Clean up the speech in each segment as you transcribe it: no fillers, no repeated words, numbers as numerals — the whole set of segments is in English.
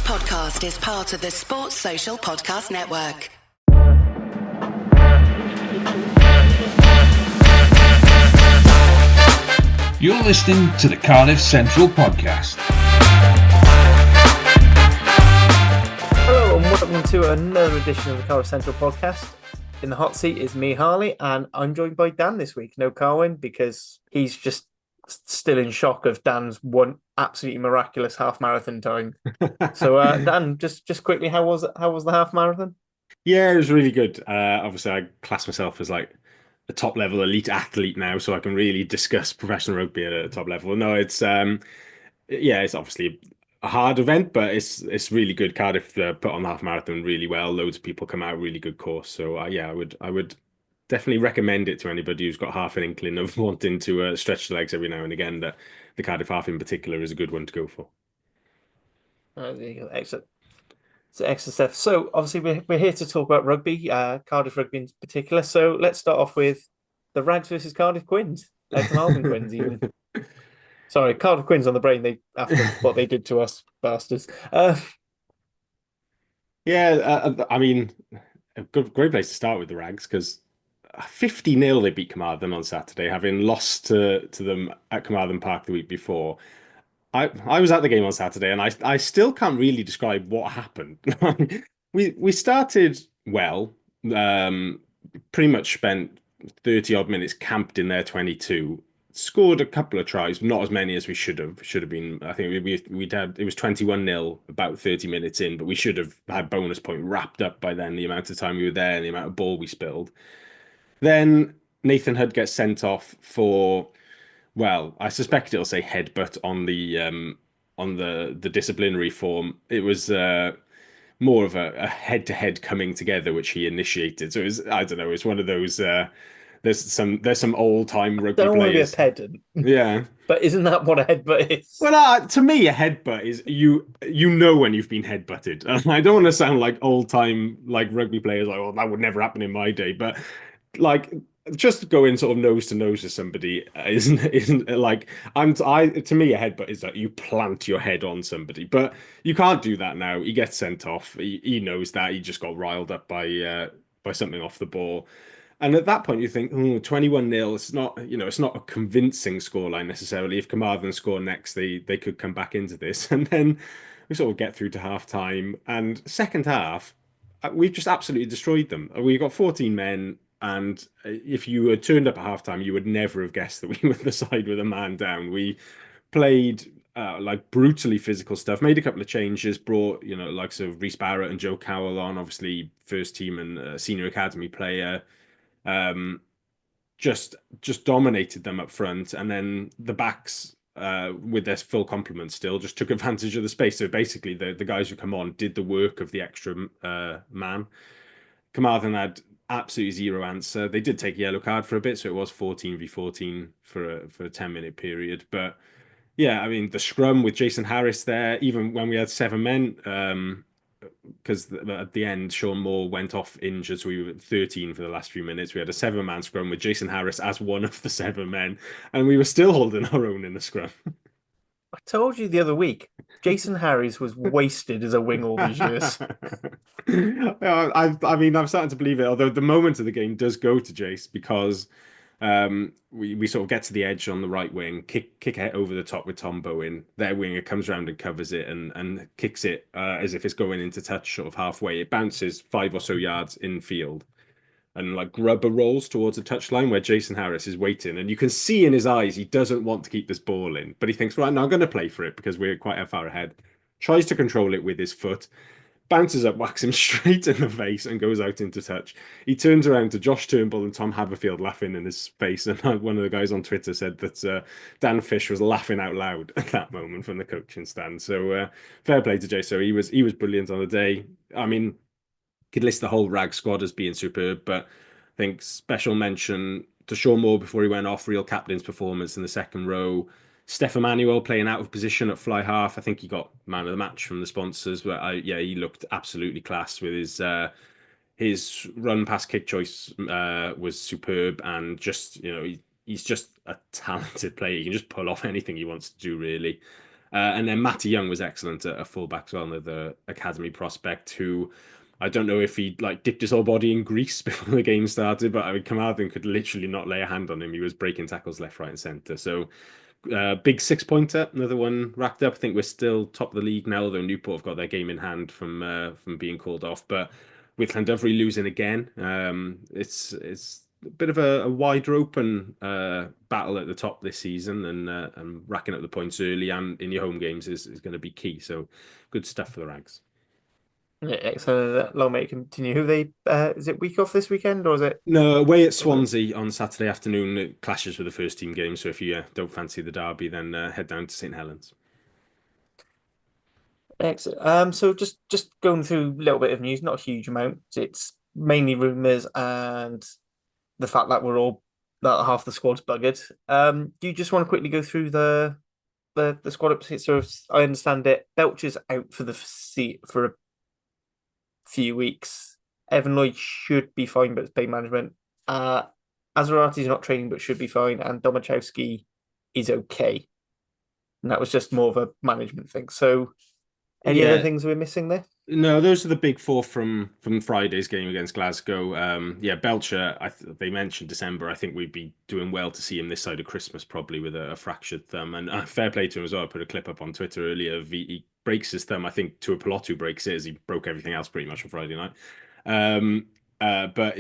podcast is part of the Sports Social Podcast Network. You're listening to the Cardiff Central Podcast. Hello and welcome to another edition of the Cardiff Central Podcast. In the hot seat is me, Harley, and I'm joined by Dan this week. No Carwyn, because he's just still in shock of Dan's one absolutely miraculous half marathon time. So Dan, just quickly, how was the half marathon? Yeah, it was really good. Obviously, I class myself as like a top level elite athlete now, so I can really discuss professional rugby at a top level. No, it's it's obviously a hard event, but it's really good. Cardiff put on the half marathon really well. Loads of people come out, really good course. So I would definitely recommend it to anybody who's got half an inkling of wanting to stretch the legs every now and again. That the Cardiff half in particular is a good one to go for. There you go. Excellent. So excellent stuff. So obviously we're here to talk about rugby, Cardiff rugby in particular. So let's start off with the Rags versus Cardiff Quins, like the Malvern Quins even. Sorry, Cardiff Quins on the brain. After what they did to us bastards. I mean, a great place to start with the Rags because 50-0 they beat Carmarthen on Saturday, having lost to them at Carmarthen Park the week before. I was at the game on Saturday and I still can't really describe what happened. we started well, pretty much spent 30 odd minutes camped in their 22, scored a couple of tries, not as many as we should have been. I think we'd had, it was 21-0 about 30 minutes in, but we should have had bonus point wrapped up by then, the amount of time we were there and the amount of ball we spilled. Then Nathan Hood gets sent off for, well, I suspect it'll say headbutt on the disciplinary form. It was more of a head-to-head coming together, which he initiated. So it was, I don't know, it's one of those. There's some old-time rugby don't want to be a players. pedant. Yeah, but isn't that what a headbutt is? well, to me, a headbutt is you know when you've been headbutted. I don't want to sound like old-time like rugby players, like, oh, that would never happen in my day, but like just going sort of nose to nose with somebody isn't like to me a headbutt is that you plant your head on somebody, but you can't do that now. He gets sent off. He knows that he just got riled up by something off the ball, and at that point you think 21-0. It's not it's not a convincing scoreline necessarily. If Carmarthen score next, they could come back into this, and then we sort of get through to half time and second half. We've just absolutely destroyed them. We got 14 men. And if you had turned up at halftime, you would never have guessed that we were the side with a man down. We played like brutally physical stuff, made a couple of changes, brought, likes of Rhys Barrett and Joe Cowell on, obviously first team and senior academy player. Just dominated them up front. And then the backs, with their full complement still, just took advantage of the space. So basically the guys who come on did the work of the extra man. Carmarthen had absolutely zero answer. They did take a yellow card for a bit, so it was 14v14 for a 10-minute period. But yeah, I mean, the scrum with Jason Harris there, even when we had 7 men, because at the end, Sean Moore went off injured, so we were 13 for the last few minutes. We had a 7-man scrum with Jason Harris as one of the 7 men, and we were still holding our own in the scrum. I told you the other week, Jason Harris was wasted as a wing all these years. I mean, I'm starting to believe it, although the moment of the game does go to Jace because we sort of get to the edge on the right wing, kick it over the top with Tom Bowen. Their winger comes around and covers it and kicks it as if it's going into touch sort of halfway. It bounces 5 or so yards infield and like rubber rolls towards the touchline where Jason Harris is waiting. And you can see in his eyes, he doesn't want to keep this ball in, but he thinks, right, now I'm going to play for it because we're quite far ahead. Tries to control it with his foot, bounces up, whacks him straight in the face and goes out into touch. He turns around to Josh Turnbull and Tom Haberfield laughing in his face. And one of the guys on Twitter said that Dan Fish was laughing out loud at that moment from the coaching stand. So fair play to Jay. So he was brilliant on the day. I mean, could list the whole rag squad as being superb, but I think special mention to Sean Moore before he went off, real captain's performance in the second row. Steph Emmanuel playing out of position at fly half. I think he got man of the match from the sponsors, but he looked absolutely class with his run pass kick choice was superb, and just he's just a talented player. He can just pull off anything he wants to do really. And then Matty Young was excellent at a fullback as well, another academy prospect who I don't know if he like dipped his whole body in grease before the game started, but I mean, Carmarthen could literally not lay a hand on him. He was breaking tackles left, right, and centre. So big 6-pointer, another one racked up. I think we're still top of the league now, although Newport have got their game in hand from being called off. But with Llandovery losing again, it's a bit of a wider open battle at the top this season, and racking up the points early and in your home games is going to be key. So good stuff for the Rags. Yeah, excellent. Long may it continue. Who they is it week off this weekend or is it? No, away at Swansea on Saturday afternoon. It clashes with the first team game. So if you don't fancy the derby, then head down to St Helens. Excellent. So just going through a little bit of news, not a huge amount. It's mainly rumours and the fact that we're all that half the squad's buggered. Do you just want to quickly go through the squad updates? So I understand it. Belcher's out for the seat for a few weeks. Evan Lloyd should be fine, but it's pain management. Azarati's not training, but should be fine, and Domachowski is okay. And that was just more of a management thing. So, any other Yeah, things we're missing there? no, those are the big four from Friday's game against Glasgow. Yeah, Belcher. They mentioned December. I think we'd be doing well to see him this side of Christmas, probably with a fractured thumb. And fair play to him as well. I put a clip up on Twitter earlier. He breaks his thumb. I think Tuipulotu breaks it, as he broke everything else pretty much on Friday night. But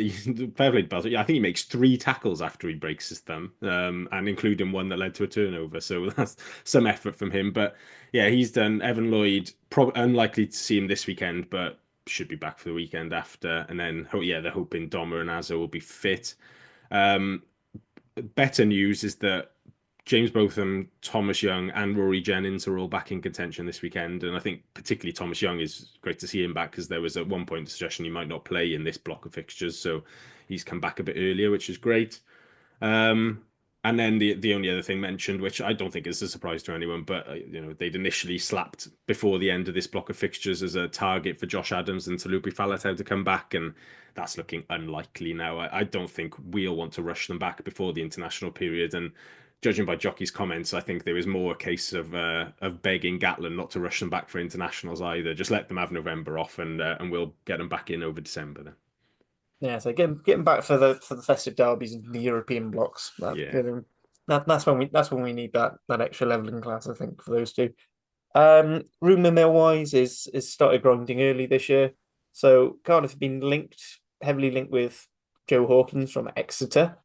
fair play to Belcher. Yeah, I think he makes 3 tackles after he breaks his thumb, and including one that led to a turnover. So that's some effort from him. But yeah, he's done. Evan Lloyd, probably unlikely to see him this weekend, but should be back for the weekend after. And then, oh yeah, they're hoping Doma and Azza will be fit. Um, Better news is that James Botham, Thomas Young, and Rory Jennings are all back in contention this weekend. And I think particularly Thomas Young is great to see him back because there was at one point a suggestion he might not play in this block of fixtures. So he's come back a bit earlier, which is great. Um, and then the only other thing mentioned, which I don't think is a surprise to anyone, but they'd initially slapped before the end of this block of fixtures as a target for Josh Adams and Talupi Faletau to come back, and that's looking unlikely now. I don't think we'll want to rush them back before the international period, and judging by Jockey's comments, I think there was more a case of begging Gatlin not to rush them back for internationals either. Just let them have November off, and we'll get them back in over December then. Yeah, so getting back for the festive derbies and the European blocks. Yeah. That's when we need that extra leveling class, I think, for those two. Rumour mill wise is started grinding early this year. So Cardiff have been heavily linked with Joe Hawkins from Exeter.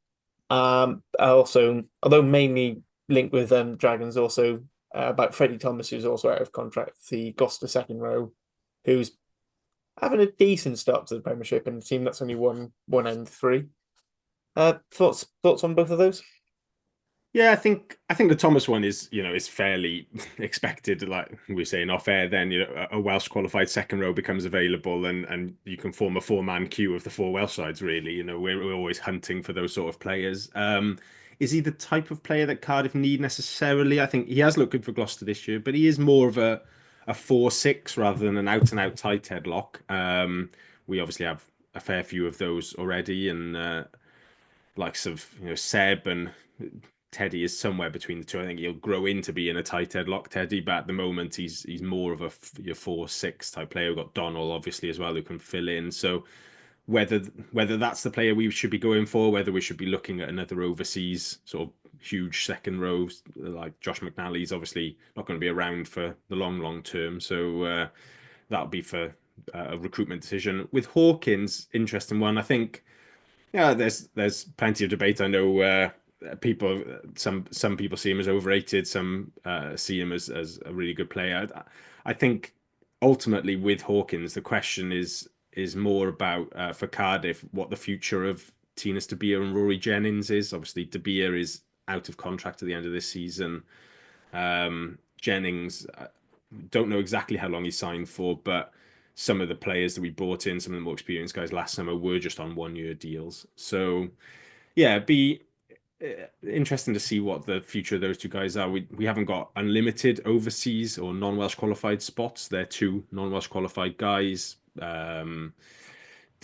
Also, although mainly linked with Dragons, also about Freddie Thomas, who's also out of contract, the Gloucester second row, who's having a decent start to the Premiership and a team that's only won 1 and 3. Thoughts on both of those? Yeah, I think the Thomas one is fairly expected. Like we were saying off air, then a Welsh qualified second row becomes available, and you can form a 4-man queue of the 4 Welsh sides. Really, we're always hunting for those sort of players. Is he the type of player that Cardiff need necessarily? I think he has looked good for Gloucester this year, but he is more of a 4-6 rather than an out and out tight head lock. We obviously have a fair few of those already, and likes of Seb and Teddy is somewhere between the two. I think he'll grow into being a tight head lock Teddy, but at the moment he's more of a 4-6 type player. We've got Donald obviously as well who can fill in. So whether that's the player we should be going for, whether we should be looking at another overseas sort of huge second row like Josh McNally's obviously not going to be around for the long term. So that'll be for a recruitment decision. With Hawkins, interesting one. I think yeah, there's plenty of debate. I know people some people see him as overrated, some see him as a really good player. I think ultimately with Hawkins, the question is more about for Cardiff what the future of Tinas De Beer and Rory Jennings is. Obviously, De Beer is out of contract at the end of this season. Jennings, don't know exactly how long he signed for, but some of the players that we brought in, some of the more experienced guys last summer, were just on 1-year deals. So, yeah, be interesting to see what the future of those two guys are. We haven't got unlimited overseas or non-Welsh qualified spots. They're 2 non-Welsh qualified guys. De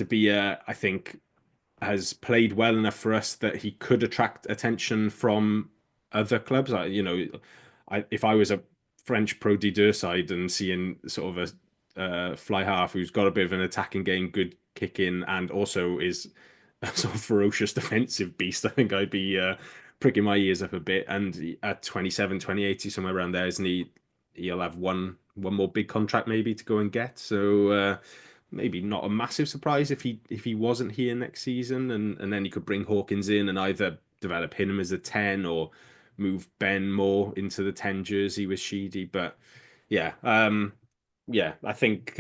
Beer, I think, has played well enough for us that he could attract attention from other clubs. If I was a French Pro D2 side and seeing sort of a fly half who's got a bit of an attacking game, good kicking, and also is a sort of ferocious defensive beast, I think I'd be pricking my ears up a bit. And at 27, 2080, somewhere around there, isn't he? He'll have one more big contract maybe to go and get. So maybe not a massive surprise if he wasn't here next season, and then he could bring Hawkins in and either develop him as a 10 or move Ben more into the 10 jersey with Sheedy. But yeah, yeah, I think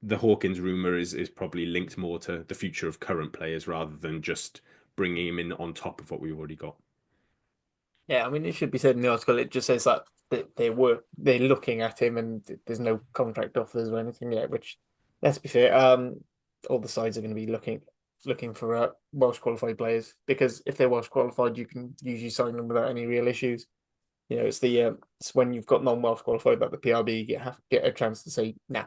the Hawkins rumor is probably linked more to the future of current players rather than just bringing him in on top of what we've already got. Yeah, I mean, it should be said in the article. It just says that they're looking at him, and there's no contract offers or anything yet. Which, let's be fair, all the sides are going to be looking for Welsh qualified players, because if they're Welsh qualified, you can usually sign them without any real issues. It's when you've got non-Welsh qualified that the PRB get a chance to say nah.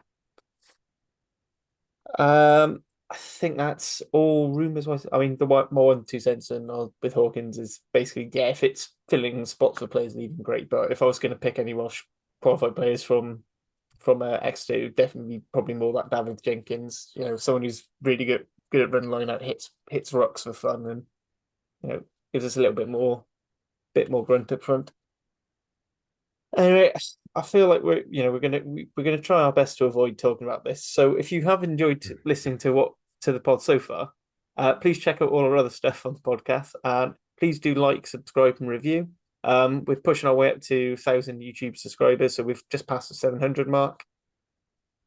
I think that's all rumours wise. I mean, the more than 2 cents and with Hawkins is basically, yeah, if it's filling spots for players leaving, great. But if I was going to pick any Welsh qualified players from Exeter, it would definitely be probably more like David Jenkins. Someone who's really good at running line out, hits rucks for fun, and gives us a little bit more grunt up front. Anyway, I feel like we're gonna try our best to avoid talking about this. So if you have enjoyed listening to the pod so far, please check out all our other stuff on the podcast, and please do like, subscribe, and review. We're pushing our way up to 1,000 YouTube subscribers, so we've just passed the 700 mark.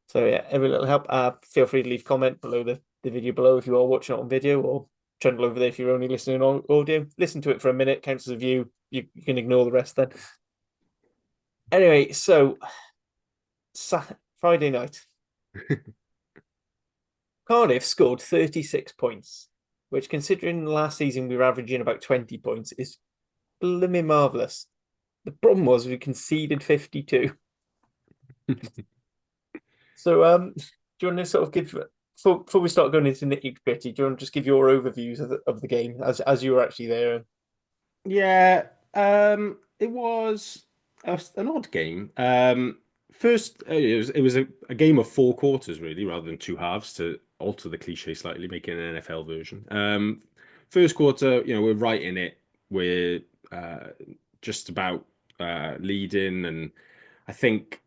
So yeah, every little help. Feel free to leave a comment below the video below if you are watching it on video, or trundle over there if you're only listening on audio. Listen to it for a minute, counts as a view. You can ignore the rest then. Anyway, so Friday night, Cardiff scored 36 points, which, considering last season we were averaging about 20 points, is blooming marvellous. The problem was we conceded 52. So, do you want to sort of give, before we start going into nitty-gritty, do you want to just give your overviews of the game as you were actually there? Yeah, it was an odd game. First, it was a game of 4 quarters, really, rather than two halves, to alter the cliche slightly, making an NFL version. First quarter, we're right in it. We're just about leading, and I think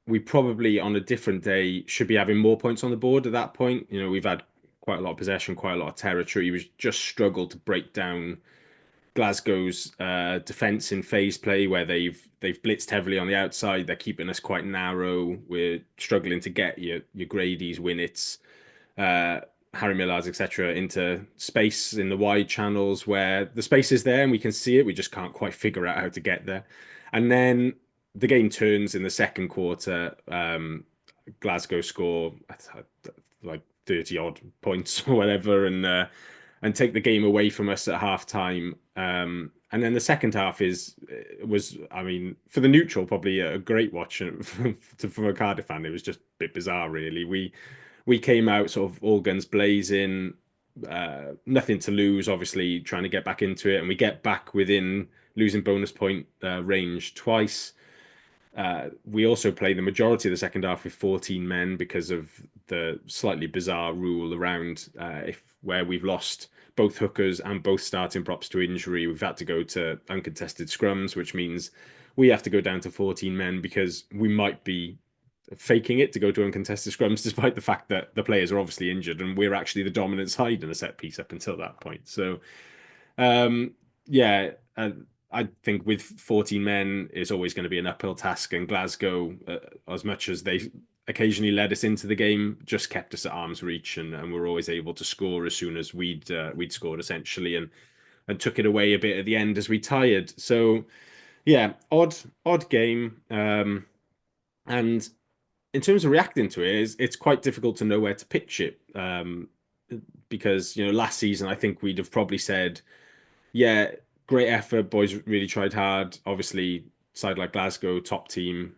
we probably on a different day should be having more points on the board at that point. We've had quite a lot of possession, quite a lot of territory. We've just struggled to break down Glasgow's defense in phase play, where they've blitzed heavily on the outside. They're keeping us quite narrow. We're struggling to get your Grady's, Winnets, Harry Millards, etc., into space in the wide channels where the space is there and we can see it. We just can't quite figure out how to get there. And then the game turns in the second quarter. Glasgow score like 30 odd points or whatever, and take the game away from us at half time. And then the second half was, I mean, for the neutral, probably a great watch. From a Cardiff fan, it was just a bit bizarre, really. We came out sort of all guns blazing, nothing to lose, obviously trying to get back into it, and we get back within losing bonus point range twice. We also play the majority of the second half with 14 men because of the slightly bizarre rule around where we've lost both hookers and both starting props to injury, we've had to go to uncontested scrums, which means we have to go down to 14 men because we might be faking it to go to uncontested scrums, despite the fact that the players are obviously injured and we're actually the dominant side in a set piece up until that point. So, yeah, I think with 14 men, it's always going to be an uphill task. And Glasgow, as much as they occasionally led us into the game, just kept us at arm's reach, and were always able to score as soon as we'd scored, essentially, and took it away a bit at the end as we tired. So, yeah, odd game. And in terms of reacting to it, it's quite difficult to know where to pitch it, because last season I think we'd have probably said, yeah, great effort, boys really tried hard. Obviously, side like Glasgow, top team,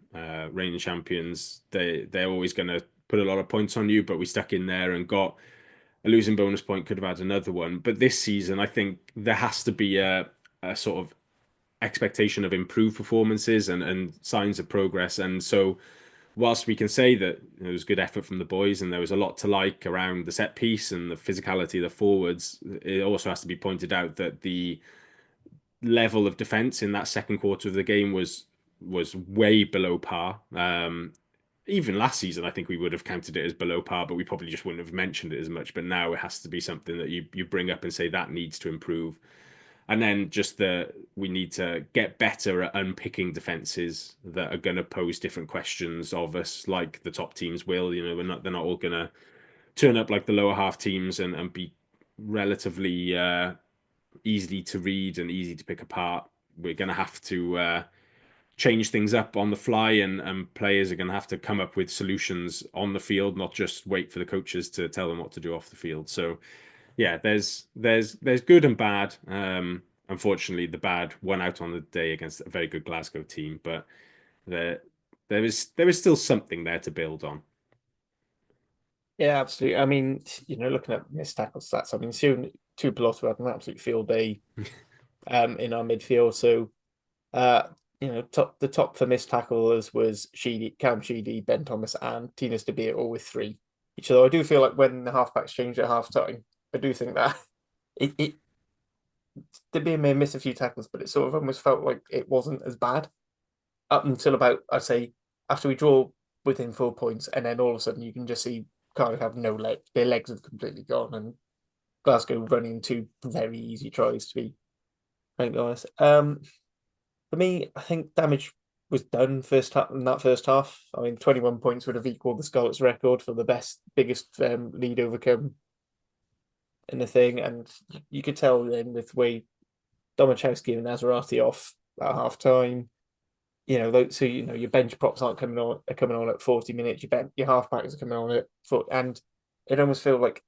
reigning champions, they're always going to put a lot of points on you, but we stuck in there and got a losing bonus point, could have had another one. But this season, I think there has to be a sort of expectation of improved performances and signs of progress. And so, whilst we can say that there was good effort from the boys and there was a lot to like around the set piece and the physicality of the forwards, it also has to be pointed out that the level of defense in that second quarter of the game was way below par. Even last season, I think we would have counted it as below par, but we probably just wouldn't have mentioned it as much. But now it has to be something that you bring up and say that needs to improve. And then just we need to get better at unpicking defenses that are going to pose different questions of us, like the top teams will. They're not all going to turn up like the lower half teams and be relatively easy to read and easy to pick apart. We're going to have to change things up on the fly, and players are going to have to come up with solutions on the field, not just wait for the coaches to tell them what to do off the field. So yeah, there's good and bad. Unfortunately, the bad won out on the day against a very good Glasgow team, but there is still something there to build on. Yeah, absolutely. I mean, looking at missed tackle stats, I mean, soon Tupelotu had an absolute field day in our midfield. So, the top for missed tackles was Cam Sheedy, Ben Thomas, and Tinas De Beer, all with 3 each. Although I do feel like when the halfbacks changed at half time, I do think that it De Beer may miss a few tackles, but it sort of almost felt like it wasn't as bad up until about, I'd say, after we draw within 4 points, and then all of a sudden you can just see Cardiff have no leg. Their legs have completely gone, and Glasgow running 2 very easy tries, to be frankly honest. For me, I think damage was done in that first half. I mean, 21 points would have equalled the Scarlets' record for the biggest lead overcome in the thing, and you could tell then with the way Domachowski and Nazarati off at half time. So your bench props are coming on at 40 minutes. Your halfbacks are coming on at foot, and it almost feels like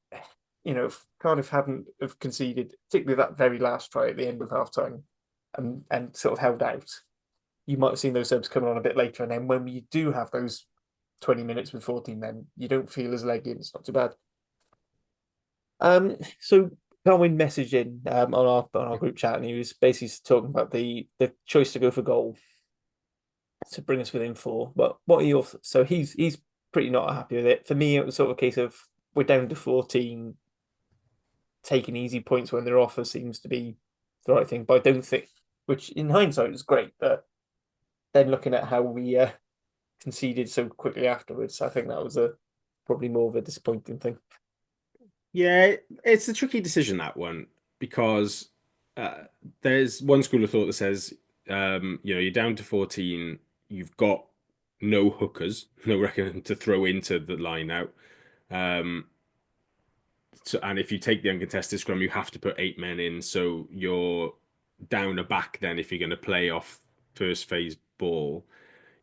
if Cardiff hadn't have conceded, particularly that very last try at the end of half time, and sort of held out, you might have seen those subs coming on a bit later. And then when you do have those 20 minutes with 14, then you don't feel as leggy. It's not too bad. So Carwyn messaged in on our group chat, and he was basically talking about the choice to go for goal to bring us within 4. But what are your thoughts? So he's pretty not happy with it. For me, it was sort of a case of we're down to 14, taking easy points when they're offered seems to be the right thing. But I don't think, which in hindsight is great, but then looking at how we conceded so quickly afterwards, I think that was probably more of a disappointing thing. Yeah, it's a tricky decision, that one, because there's one school of thought that says, you're down to 14, you've got no hookers, no reckon to throw into the line out. And if you take the uncontested scrum, you have to put 8 men in, so you're down a back then if you're going to play off first phase ball.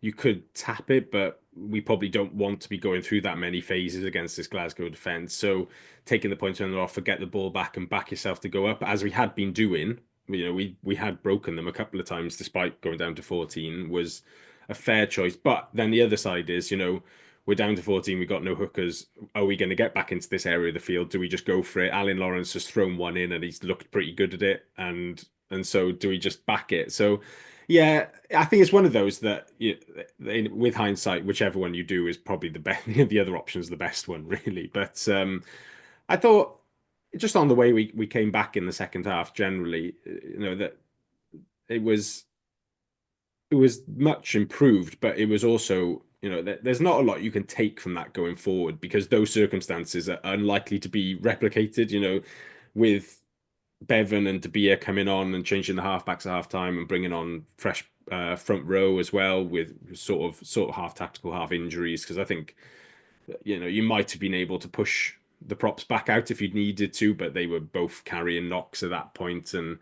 You could tap it, but we probably don't want to be going through that many phases against this Glasgow defence. So taking the point when they're off, get the ball back and back yourself to go up, as we had been doing. We had broken them a couple of times despite going down to 14, was a fair choice. But then the other side is, we're down to 14, we've got no hookers. Are we going to get back into this area of the field? Do we just go for it? Alan Lawrence has thrown one in and he's looked pretty good at it. And so do we just back it? So yeah, I think it's one of those that with hindsight, whichever one you do is probably the best. The other option is the best one, really. But I thought just on the way we came back in the second half, generally, that it was much improved, but it was also, there's not a lot you can take from that going forward because those circumstances are unlikely to be replicated. With Bevan and De Beer coming on and changing the halfbacks at half time and bringing on fresh front row as well, with sort of half tactical, half injuries. Because I think you might have been able to push the props back out if you'd needed to, but they were both carrying knocks at that point, and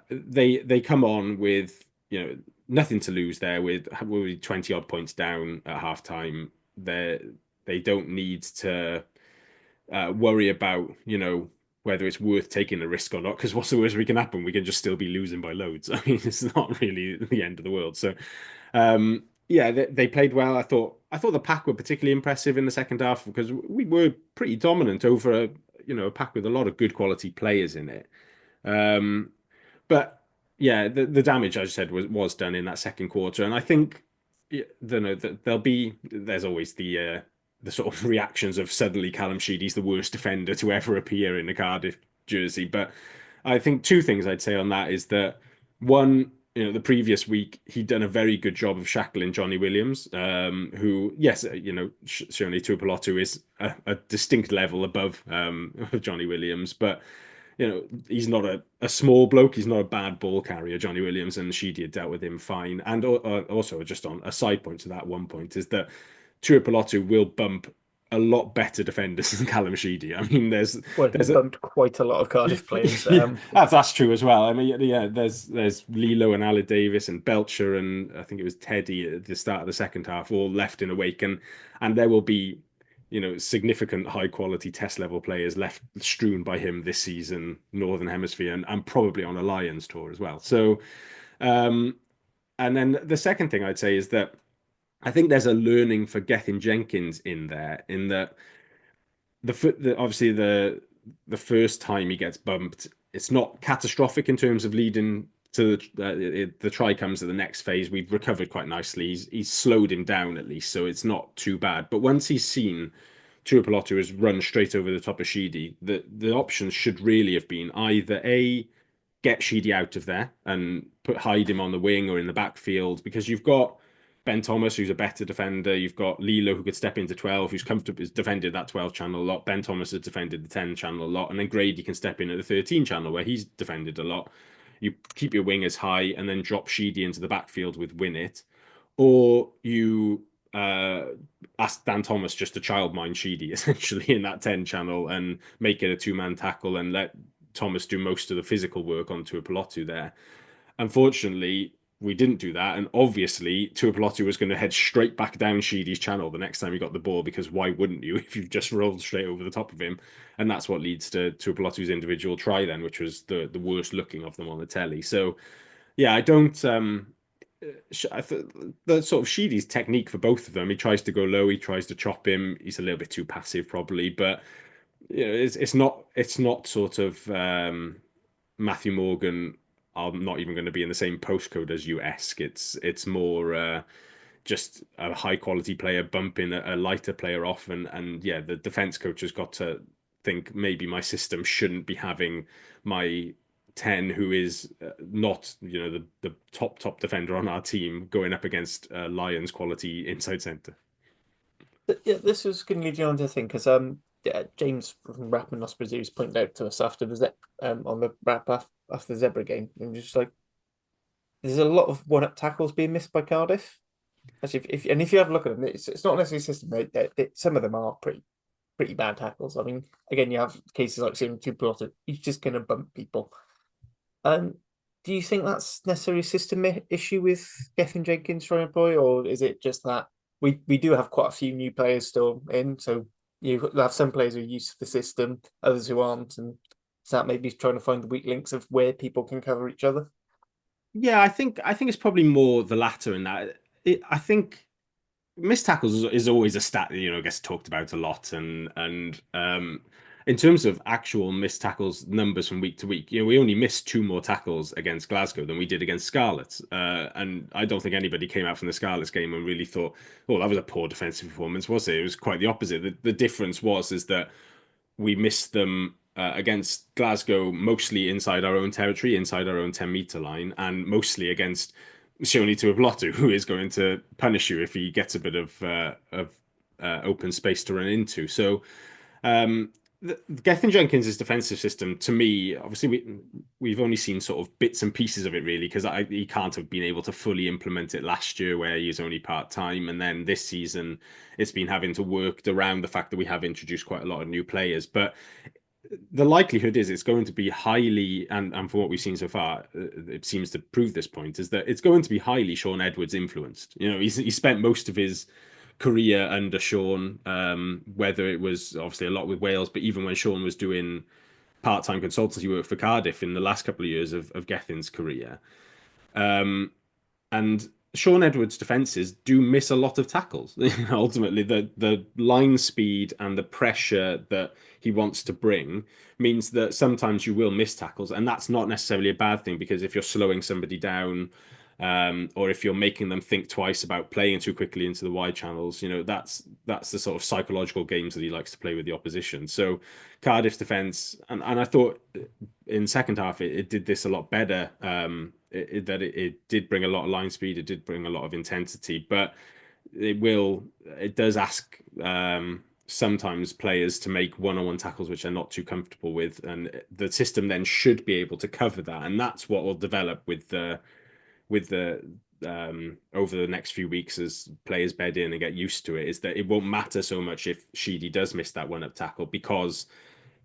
they come on with nothing to lose there. With 20 odd points down at half time, they don't need to worry about whether it's worth taking the risk or not, because what's the worst we can happen? We can just still be losing by loads. I mean, it's not really the end of the world. So, yeah, they played well. I thought the pack were particularly impressive in the second half because we were pretty dominant over a pack with a lot of good quality players in it. But yeah, the damage I said was done in that second quarter, and I think you know that there's always the sort of reactions of suddenly Callum Sheedy's the worst defender to ever appear in a Cardiff jersey, but I think two things I'd say on that is that one, the previous week he'd done a very good job of shackling Johnny Williams, who, yes, certainly Tuipulotu is a distinct level above Johnny Williams, but he's not a small bloke. He's not a bad ball carrier, Johnny Williams, and Sheedy had dealt with him fine. And also, just on a side point to that one point, is that Tuipulotu will bump a lot better defenders than Callum Sheedy. I mean, there's he a bumped quite a lot of Cardiff players. yeah, that's true as well. I mean, yeah, there's Lilo and Aled Davis and Belcher and I think it was Teddy at the start of the second half, all left in a wake, and there will be significant high quality test level players left strewn by him this season, Northern Hemisphere, and probably on a Lions tour as well. So, and then the second thing I'd say is that I think there's a learning for Gethin Jenkins in there, in that obviously the first time he gets bumped, it's not catastrophic in terms of leading to the try comes at the next phase. We've recovered quite nicely. He's slowed him down at least, so it's not too bad. But once he's seen Tuipulotu has run straight over the top of Sheedy, the options should really have been either get Sheedy out of there and hide him on the wing or in the backfield, because you've got Ben Thomas, who's a better defender. You've got Lilo, who could step into 12, who's comfortable, has defended that 12 channel a lot. Ben Thomas has defended the 10 channel a lot. And then Grady can step in at the 13 channel, where he's defended a lot. You keep your wingers high and then drop Sheedy into the backfield with Winnett. Or you ask Dan Thomas just to childmind Sheedy, essentially, in that 10 channel and make it a two-man tackle and let Thomas do most of the physical work onto a Tuipulotu there. Unfortunately, we didn't do that, and obviously Tuipulotu was going to head straight back down Sheedy's channel the next time he got the ball, because why wouldn't you if you've just rolled straight over the top of him? And that's what leads to Tuipulotu's individual try then, which was the worst looking of them on the telly. So yeah, I don't the sort of Sheedy's technique for both of them, he tries to go low, he tries to chop him, he's a little bit too passive probably, but it's not sort of Matthew Morgan, I'm not even going to be in the same postcode as you esque. It's more just a high quality player bumping a lighter player off, and yeah, the defense coach has got to think maybe my system shouldn't be having my 10, who is not the top defender on our team, going up against Lions quality inside centre. Yeah, this was going to lead you on to think, because James from Rapman Ospreys pointed out to us after the on the wrap after the Zebra game, and just like, there's a lot of one-up tackles being missed by Cardiff. Actually, if you have a look at them, it's not necessarily a system. Some of them are pretty bad tackles. I mean, again, you have cases like seeing Tuipulotu, he's just going to bump people. Do you think that's necessarily a system issue with Gethin Jenkins trying to employ, or is it just that we do have quite a few new players still in, so you have some players who are used to the system, others who aren't, and so that maybe trying to find the weak links of where people can cover each other? Yeah, I think it's probably more the latter in that. I think missed tackles is always a stat that gets talked about a lot, and in terms of actual missed tackles numbers from week to week, we only missed 2 more tackles against Glasgow than we did against Scarlets, and I don't think anybody came out from the Scarlets game and really thought, oh, that was a poor defensive performance, was it? It was quite the opposite. The difference is that we missed them against Glasgow mostly inside our own territory, inside our own 10-meter line, and mostly against Sione Tuipulotu, who is going to punish you if he gets a bit of open space to run into. So Gethin Jenkins' defensive system, to me, obviously we've only seen sort of bits and pieces of it really, because he can't have been able to fully implement it last year where he was only part-time, and then this season it's been having to work around the fact that we have introduced quite a lot of new players. But the likelihood is it's going to be highly, and from what we've seen so far, it seems to prove this point, is that it's going to be highly Shaun Edwards influenced. He spent most of his career under Shaun, whether it was obviously a lot with Wales, but even when Shaun was doing part-time consultancy work for Cardiff in the last couple of years of Gethin's career. And Sean Edwards' defenses do miss a lot of tackles. Ultimately, the line speed and the pressure that he wants to bring means that sometimes you will miss tackles, and that's not necessarily a bad thing, because if you're slowing somebody down, or if you're making them think twice about playing too quickly into the wide channels, that's the sort of psychological games that he likes to play with the opposition. So Cardiff's defense, and I thought in second half it did this a lot better. It did bring a lot of line speed, it did bring a lot of intensity, but it does ask sometimes players to make one-on-one tackles which they're not too comfortable with, and the system then should be able to cover that, and that's what will develop with the over the next few weeks as players bed in and get used to it, is that it won't matter so much if Sheedy does miss that one-up tackle, because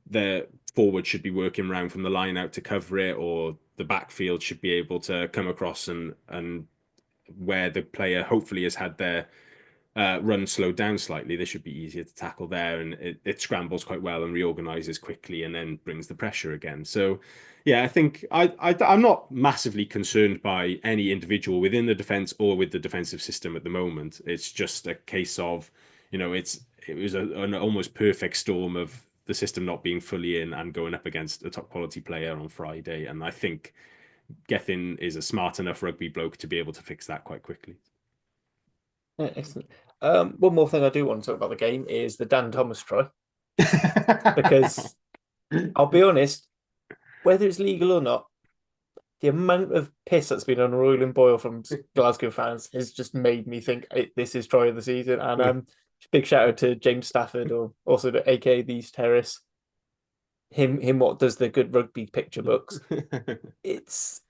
the forward should be working around from the line out to cover it, or the backfield should be able to come across and where the player hopefully has had their run slowed down slightly, they should be easier to tackle there, and it scrambles quite well and reorganizes quickly and then brings the pressure again. So yeah, I think I'm not massively concerned by any individual within the defense or with the defensive system at the moment. It's just a case of, it was an almost perfect storm of the system not being fully in and going up against a top quality player on Friday. And I think Gethin is a smart enough rugby bloke to be able to fix that quite quickly. Yeah, excellent. One more thing I do want to talk about the game is the Dan Thomas try, because I'll be honest, whether it's legal or not, the amount of piss that's been on Royal and Boyle from Glasgow fans has just made me think this is try of the season. And big shout out to James Stafford, or also to aka These Terrace. Him what does the good rugby picture books. It's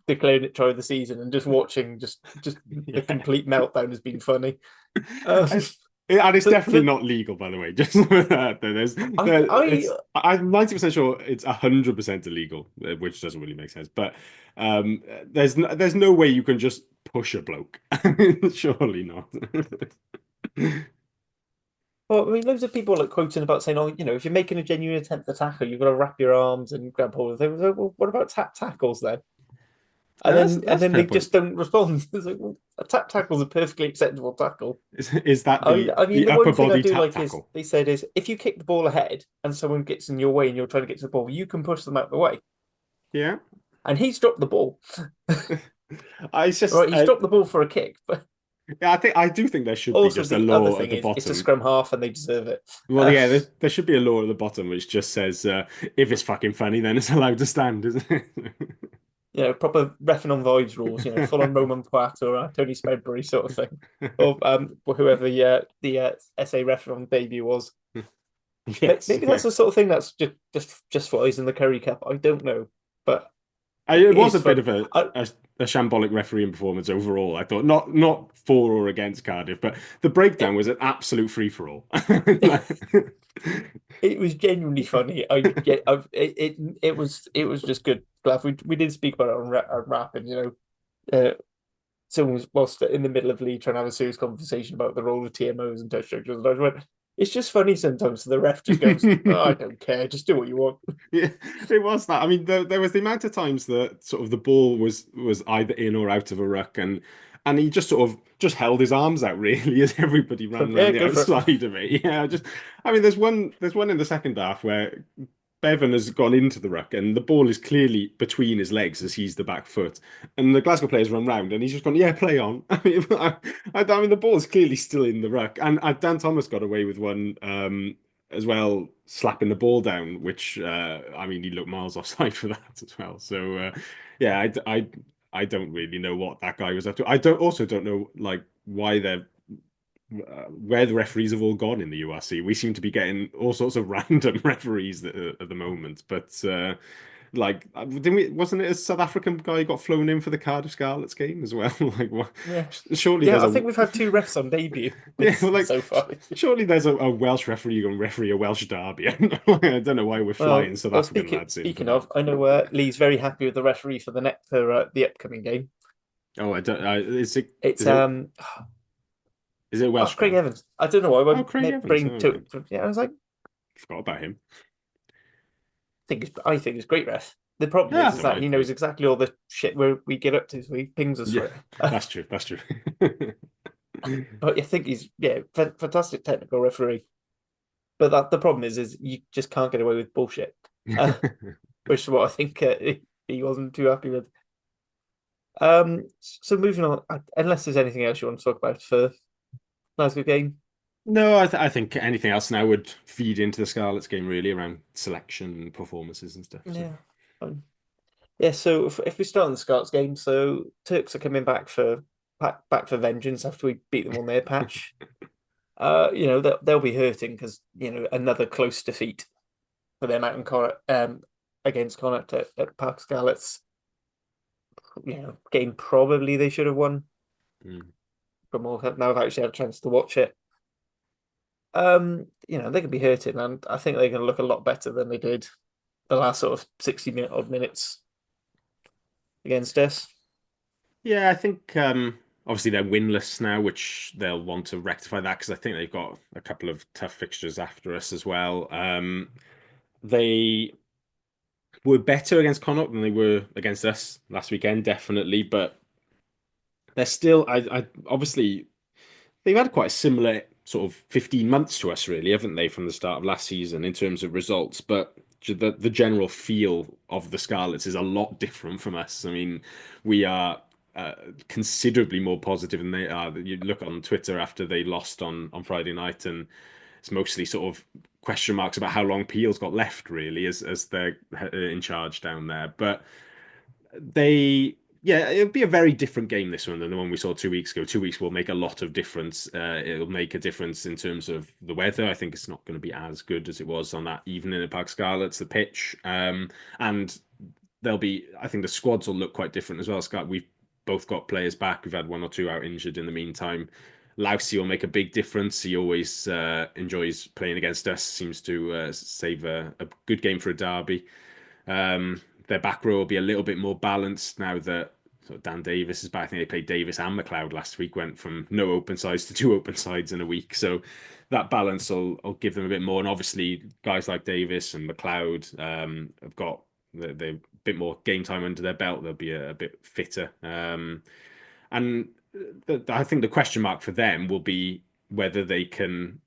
declaring it try of the season, and just watching just the complete meltdown has been funny. And it's definitely not legal, by the way. Just I'm 90% sure it's 100% illegal, which doesn't really make sense. But there's no way you can just push a bloke. Surely not. Well, I mean, loads of people quoting about saying, if you're making a genuine attempt to tackle, you've got to wrap your arms and grab hold of things. Well, what about tap tackles then? And then they just don't respond. It's like, well, a tap tackle is a perfectly acceptable tackle. Is that the one thing I do tap like tackle? is they said is if you kick the ball ahead and someone gets in your way and you're trying to get to the ball, you can push them out of the way. Yeah. And he's dropped the ball. He's dropped the ball for a kick, but yeah, I do think there should be just a law at the bottom. It's a scrum half, and they deserve it. Well, yeah, there should be a law at the bottom which just says if it's fucking funny, then it's allowed to stand, isn't it? Proper reffing on vibes rules. Full on Roman Platt or Tony Spreadbury sort of thing, or whoever the SA ref on debut was. Yes, maybe that's the sort of thing that's just flies in the Curry Cup. I don't know, but it was a bit of a shambolic refereeing performance overall. I thought not for or against Cardiff, but the breakdown was an absolute free for all. It was genuinely funny. It was just good. We did speak about it on rap, and someone was whilst in the middle of Lee trying to have a serious conversation about the role of TMOs and touch structures, and I went, it's just funny sometimes. The ref just goes, oh, I don't care, just do what you want. Yeah, it was that. I mean, there was the amount of times that sort of the ball was either in or out of a ruck, and he just sort of just held his arms out really as everybody ran around the outside of it. Yeah, there's one in the second half where Bevan has gone into the ruck and the ball is clearly between his legs as he's the back foot, and the Glasgow players run round and he's just gone, yeah, play on. I mean, the ball is clearly still in the ruck, and Dan Thomas got away with one as well, slapping the ball down, which he looked miles offside for that as well. So yeah, I don't really know what that guy was up to. I don't know why they're where the referees have all gone in the URC. We seem to be getting all sorts of random referees at the moment. But wasn't it a South African guy who got flown in for the Cardiff Scarlets game as well? What? Yeah, surely. Yeah, I think we've had 2 refs on debut. Yeah, so far. Surely there's a Welsh referee going to referee a Welsh derby. I don't know why we're flying South African lads in. Speaking of, I know Lee's very happy with the referee for the upcoming game. Oh, I don't. Is it Welsh? Craig Evans. I don't know why. Craig Evans. Yeah, I was like, forgot about him. I think it's great ref. The problem Yeah, is that's all that right. he knows exactly all the shit we get up to, so he pings us for Yeah, it. that's true. That's true. But I think he's fantastic technical referee. But the problem is you just can't get away with bullshit, which is what I think he wasn't too happy with. So moving on, unless there's anything else you want to talk about for Glasgow game. No, I think anything else now would feed into the Scarlets game really around selection and performances and stuff. So. Yeah. Yeah, so if we start on the Scots game, so Turks are coming back for vengeance after we beat them on their patch. They'll be hurting because another close defeat for them out in against Connacht at Park Scarlets. Game probably they should have won. But now I've actually had a chance to watch it. They could be hurting, and I think they're going to look a lot better than they did the last sort of 60 minutes against us. Yeah, I think obviously they're winless now, which they'll want to rectify that because I think they've got a couple of tough fixtures after us as well. They were better against Connacht than they were against us last weekend, definitely, but they're still, I obviously they've had quite a similar sort of 15 months to us, really, haven't they, from the start of last season in terms of results? But the general feel of the Scarlets is a lot different from us. I mean, we are considerably more positive than they are. You look on Twitter after they lost on Friday night, and it's mostly sort of question marks about how long Peel's got left, really, as they're in charge down there. But yeah, it'll be a very different game this one than the one we saw 2 weeks ago. 2 weeks will make a lot of difference. It'll make a difference in terms of the weather. I think it's not going to be as good as it was on that evening at Park Scarlets, the pitch. And I think the squads will look quite different as well. Scott, we've both got players back. We've had one or two out injured in the meantime. Lousy will make a big difference. He always enjoys playing against us, seems to save a good game for a derby. Their back row will be a little bit more balanced now that sort of Dan Davis is back. I think they played Davis and McLeod last week, went from no open sides to two open sides in a week. So that balance will give them a bit more. And obviously, guys like Davis and McLeod have got the bit more game time under their belt. They'll be a bit fitter. And I think the question mark for them will be whether they can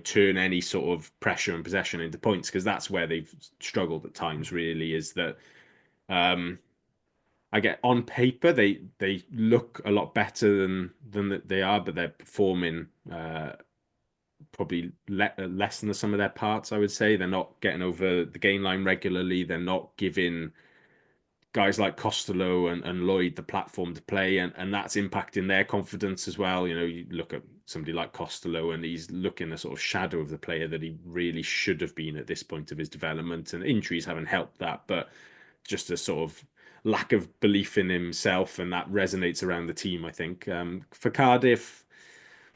turn any sort of pressure and possession into points, because that's where they've struggled at times, really, is that I get on paper they look a lot better than they are, but they're performing probably less than the sum of their parts, I would say. They're not getting over the gain line regularly. They're not giving guys like Costello and Lloyd the platform to play, and that's impacting their confidence as well. You look at somebody like Costello, and he's looking a sort of shadow of the player that he really should have been at this point of his development, and injuries haven't helped that, but just a sort of lack of belief in himself, and that resonates around the team, I think. For Cardiff,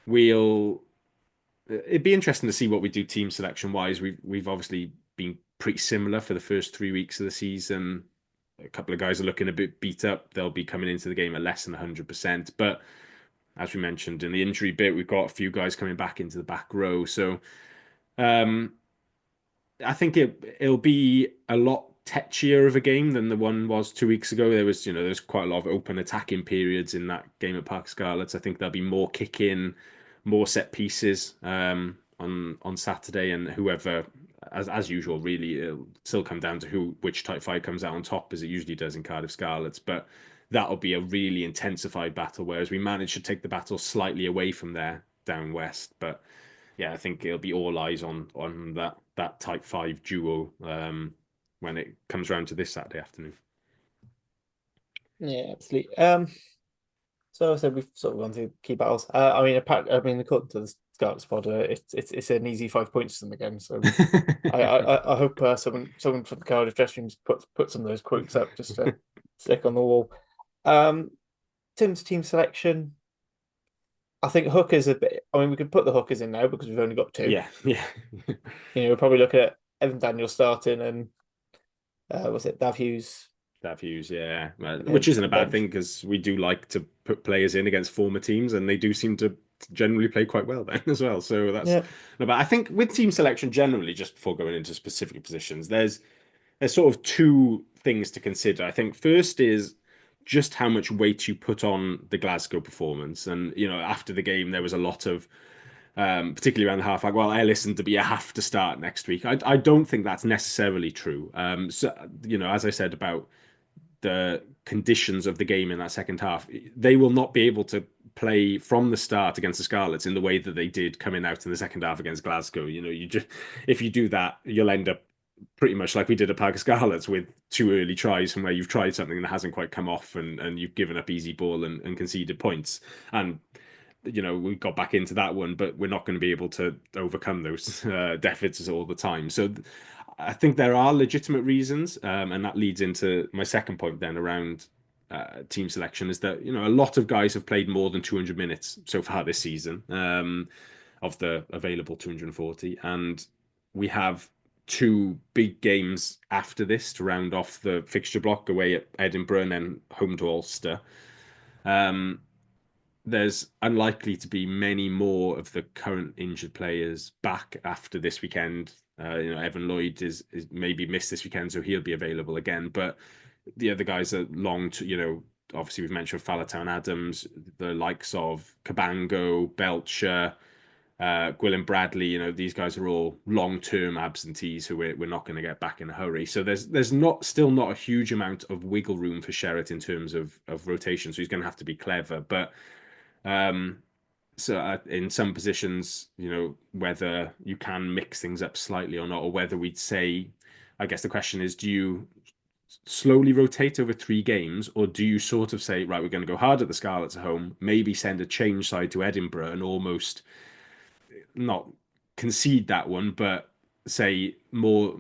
it'd be interesting to see what we do team selection wise. We've obviously been pretty similar for the first 3 weeks of the season. A couple of guys are looking a bit beat up. They'll be coming into the game at less than 100%. But as we mentioned in the injury bit, we've got a few guys coming back into the back row. So I think it'll be a lot tetchier of a game than the one was 2 weeks ago. There's quite a lot of open attacking periods in that game at Park Scarlets. I think there'll be more kick-in, more set pieces on Saturday, and whoever, as usual, really, it'll still come down to which type 5 comes out on top, as it usually does in Cardiff Scarlets. But that'll be a really intensified battle, whereas we managed to take the battle slightly away from there down west. But yeah, I think it'll be all eyes on that type 5 duo when it comes around to this Saturday afternoon. Yeah, absolutely. So I said we've sort of gone through key battles. According to the Scout Pod, it's an easy 5 points to them again. So I hope someone from the Cardiff dressing rooms put some of those quotes up just to stick on the wall. In terms of team selection, I think hookers a bit. I mean, we could put the hookers in now because we've only got two. Yeah. We're probably looking at Evan Daniel starting and was it Dav Hughes? Dav Hughes, yeah, which isn't a bad thing because we do like to put players in against former teams, and they do seem to generally play quite well then as well. So that's no, but I think with team selection generally, just before going into specific positions, there's sort of two things to consider. I think first is just how much weight you put on the Glasgow performance. And, after the game, there was a lot of, particularly around the half, like, well, Ellison to be a have to start next week. I don't think that's necessarily true. So, as I said about the conditions of the game in that second half, they will not be able to play from the start against the Scarlets in the way that they did coming out in the second half against Glasgow. If you do that, you'll end up pretty much like we did at Park Scarlets with 2 early tries from where you've tried something that hasn't quite come off and you've given up easy ball and conceded points. And we got back into that one, but we're not going to be able to overcome those deficits all the time. So I think there are legitimate reasons, and that leads into my second point then around team selection is that, a lot of guys have played more than 200 minutes so far this season, of the available 240. And we have 2 big games after this to round off the fixture block, away at Edinburgh and then home to Ulster. There's unlikely to be many more of the current injured players back after this weekend. Evan Lloyd is maybe missed this weekend, so he'll be available again. But the other guys are long to, obviously we've mentioned Fallatown Adams, the likes of Cabango, Belcher, Gwilym Bradley. These guys are all long-term absentees who we're not going to get back in a hurry. So there's still not a huge amount of wiggle room for Sherritt in terms of rotation. So he's going to have to be clever, but. So in some positions, whether you can mix things up slightly or not, or whether we'd say, I guess the question is, do you slowly rotate over 3 games, or do you sort of say, right, we're going to go hard at the Scarlets at home, maybe send a change side to Edinburgh and almost not concede that one, but say more,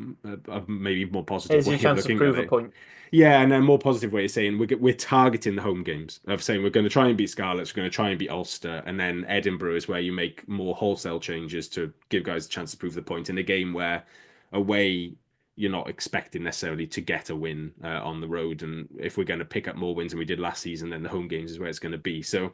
maybe more positive Here's way your of chance to looking prove at a it. point. Yeah, and a more positive way of saying we're targeting the home games, of saying we're going to try and beat Scarlets, we're going to try and beat Ulster, and then Edinburgh is where you make more wholesale changes to give guys a chance to prove the point in a game where away you're not expecting necessarily to get a win on the road. And if we're going to pick up more wins than we did last season, then the home games is where it's going to be. So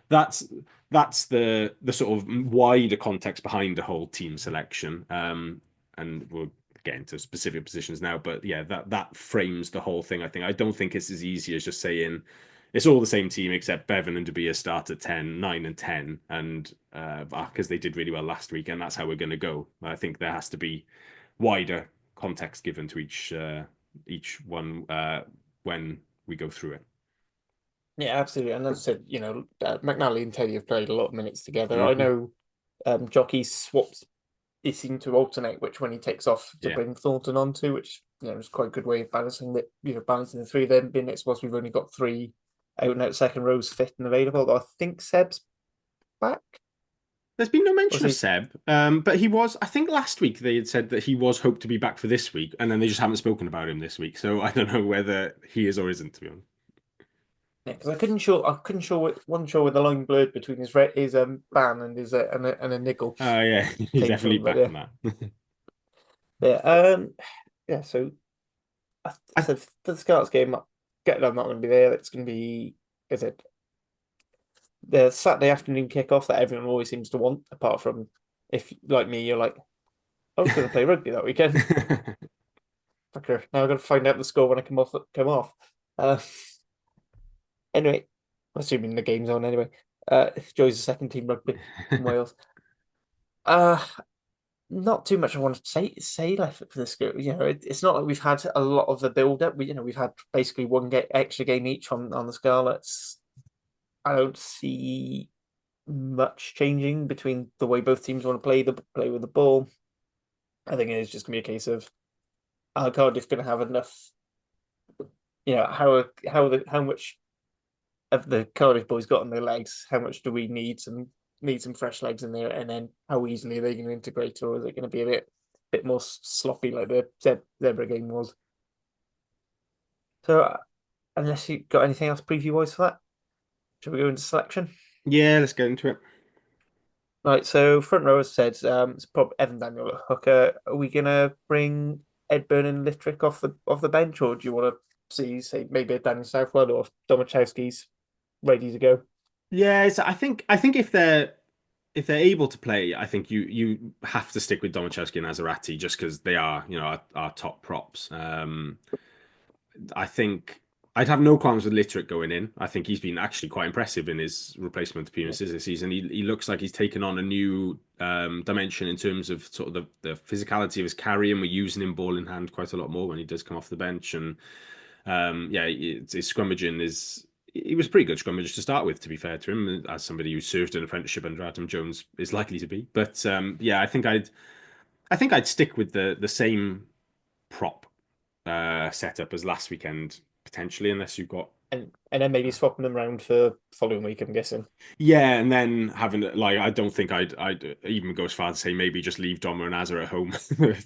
that's the sort of wider context behind the whole team selection. And we'll get into specific positions now, but yeah, that frames the whole thing. I don't think it's as easy as just saying it's all the same team except Bevan and De Beers start at 10, 9 and 10, and because they did really well last week, and that's how we're going to go. I think there has to be wider context given to each one when we go through it. Yeah, absolutely. And as I said, McNally and Teddy have played a lot of minutes together. I know jockeys swaps. He seemed to alternate which one he takes off to bring Thornton onto, which is quite a good way of balancing balancing the 3 of them minutes. Whilst we've only got 3 out and out second rows fit and available. I think Seb's back. There's been no mention of Seb, but he was. I think last week they had said that he was hoped to be back for this week, and then they just haven't spoken about him this week. So I don't know whether he is or isn't, to be honest. Yeah, because wasn't sure where the line blurred between his ban and his and a niggle. Oh yeah, he's definitely back from that. Yeah. So I said for the Scarlets game, I'm not going to be there. It's going to be the Saturday afternoon kickoff that everyone always seems to want. Apart from if, like me, you're like, I was going to play rugby that weekend. Fucker. Now I've got to find out the score when I come off. Anyway, assuming the game's on anyway. Joey's the second team rugby in Wales. Not too much I want to say left for this group. It's not like we've had a lot of the build up. We've had basically 1 extra game each on the Scarlets. I don't see much changing between the way both teams want to play with the ball. I think it is just gonna be a case of Cardiff going to have enough. How much of the Cardiff boys got on their legs? How much do we need some fresh legs in there? And then how easily are they going to integrate, or is it going to be a bit more sloppy like the Zebra game was? So, unless you got anything else preview wise for that, should we go into selection? Yeah, let's get into it. Right, so front row has said it's probably Evan Daniel at hooker. Are we gonna bring Ed Byrne and Littrick off the bench, or do you want to say maybe a Daniel Southwell or Domachowski's ready to go? Yeah, I think if they're able to play, I think you have to stick with Domachowski and Azarati just because they are our top props. I think I'd have no qualms with Litterick going in. I think he's been actually quite impressive in his replacement appearances this season. He looks like he's taken on a new dimension in terms of sort of the physicality of his carry, and we're using him ball in hand quite a lot more when he does come off the bench. And his scrummaging is. He was a pretty good scrummager to start with, to be fair to him, as somebody who served an apprenticeship under Adam Jones is likely to be. But I think I'd stick with the same prop setup as last weekend potentially, unless you've got and then maybe swapping them around for following week, I'm guessing. yeah, and then having like I don't think I'd even go as far as to say maybe just leave Doma and Azza at home,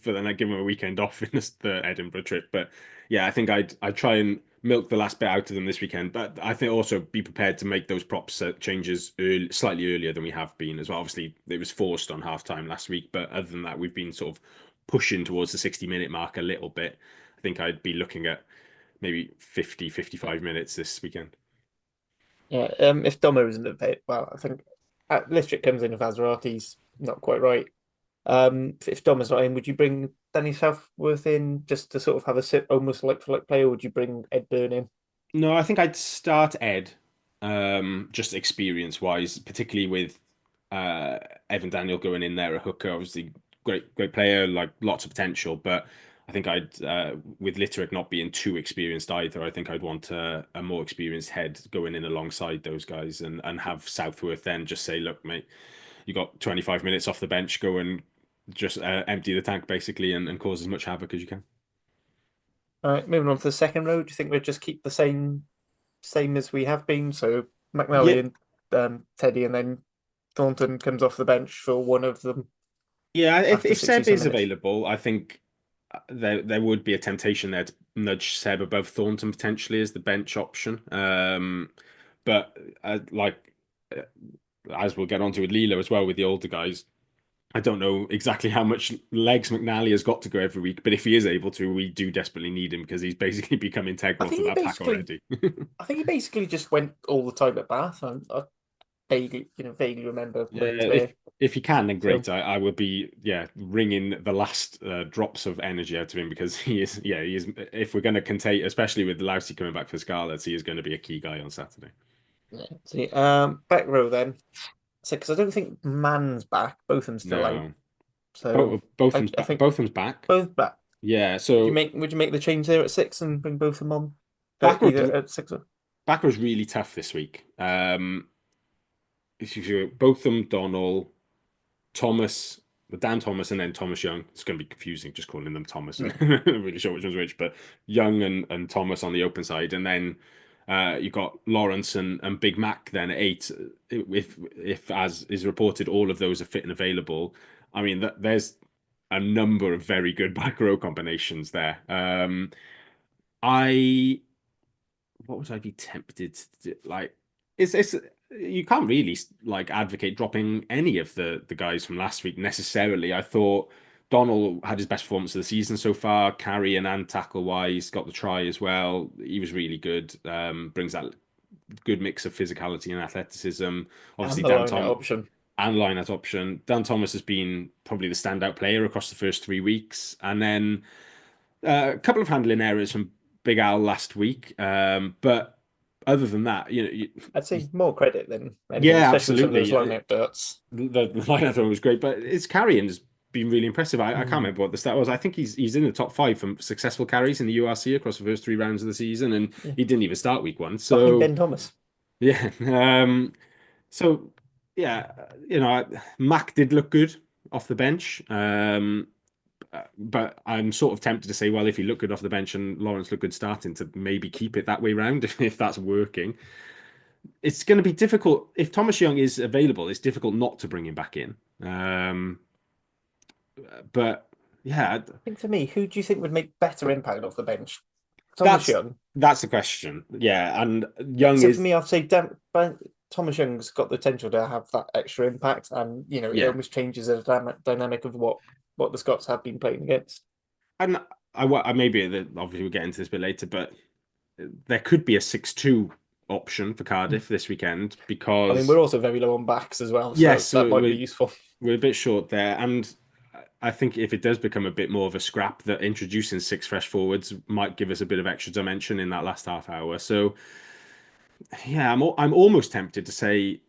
but then I'd give them a weekend off in the Edinburgh trip. But yeah, I think I'd try and milk the last bit out of them this weekend. But I think also be prepared to make those props changes slightly earlier than we have been as well. Obviously, it was forced on half time last week, but other than that, we've been sort of pushing towards the 60-minute mark a little bit. I think I'd be looking at maybe 50, 55 minutes this weekend. Yeah, if Domo isn't available, well, I think Listrick comes in if Azarati's not quite right. If Domo's not in, would you bring Danny Southworth in just to sort of have a sit almost like for like play, or would you bring Ed Byrne in? No, I think I'd start Ed, just experience wise, particularly with uh, Evan Daniel going in there, a hooker, obviously great player, like lots of potential. But I think I'd, with Litterick not being too experienced either, I think I'd want a more experienced head going in alongside those guys and have Southworth then just say, look, mate, you got 25 minutes off the bench, go and just empty the tank basically and cause as much havoc as you can. All right, moving on to the second row. Do you think we'll just keep the same as we have been? So Yeah, McNally and Teddy, and then Thornton comes off the bench for one of them yeah. If after if 60 Seb some is minutes. available, I think there would be a temptation there to nudge Seb above Thornton potentially as the bench option. But uh, as we'll get onto with Lilo as well with the older guys, I don't know exactly how much legs McNally has got to go every week, but if he is able to, we do desperately need him because he's basically become I integral to think he that pack basically, already. I think he basically just went all the time at Bath. I vaguely remember Yeah, when he was there. if you can, then So great. I would be wringing the last drops of energy out of him because he is. If we're going to contain, especially with Lousy coming back for Scarlets, he is going to be a key guy on Saturday. yeah. See, back row then. So because I don't think Mann's back, both of them still out. No, So I think both of them's back. both back. Yeah, Would you so make the change there at 6 and bring both of them on? back Either was at 6 or back was really tough this week. Both of them, Donald, Thomas, Dan Thomas, and then Thomas Young. It's going to be confusing just calling them Thomas. I'm yeah. not really sure which one's which, but Young and Thomas on the open side, and then you got Lawrence and Big Mac then at 8. If as is reported, all of those are fit and available. I mean, there's a number of very good back row combinations there. I what would I be tempted to do? Like, it's you can't really like advocate dropping any of the guys from last week necessarily. I thought Donald had his best performance of the season so far, carrying and tackle wise, got the try as well. He was really good. Brings that good mix of physicality and athleticism. And Obviously, the line out option. And line at option. Dan Thomas has been probably the standout player across the first 3 weeks, and then a couple of handling errors from Big Al last week. But other than that, I'd say more credit than anything, yeah, especially with some of those absolutely. line out darts. The lineup was great, but his carrying has been really impressive. I can't Mm. remember what the stat was. I think he's in the top 5 from successful carries in the URC across the first 3 rounds of the season, and Yeah. he didn't even start week 1. Behind So Ben Thomas. yeah, so yeah, Mac did look good off the bench. But I'm sort of tempted to say, well, if he looked good off the bench and Lawrence looked good starting, to maybe keep it that way round if that's working. It's going to be difficult if Thomas Young is available. It's difficult not to bring him back in. But yeah, I think for me, who do you think would make better impact off the bench? Thomas that's Young. that's the question. Yeah, and Young So for is me, I'd say Thomas Young's got the potential to have that extra impact, and it yeah, almost changes the dynamic of what the Scots have been playing against. and I maybe obviously we'll get into this a bit later, but there could be a 6-2 option for Cardiff this weekend I mean, because we're also very low on backs as well, yes, so that might be useful. we're a bit short there, and I think if it does become a bit more of a scrap, that introducing six fresh forwards might give us a bit of extra dimension in that last half hour. So yeah, I'm almost tempted to say,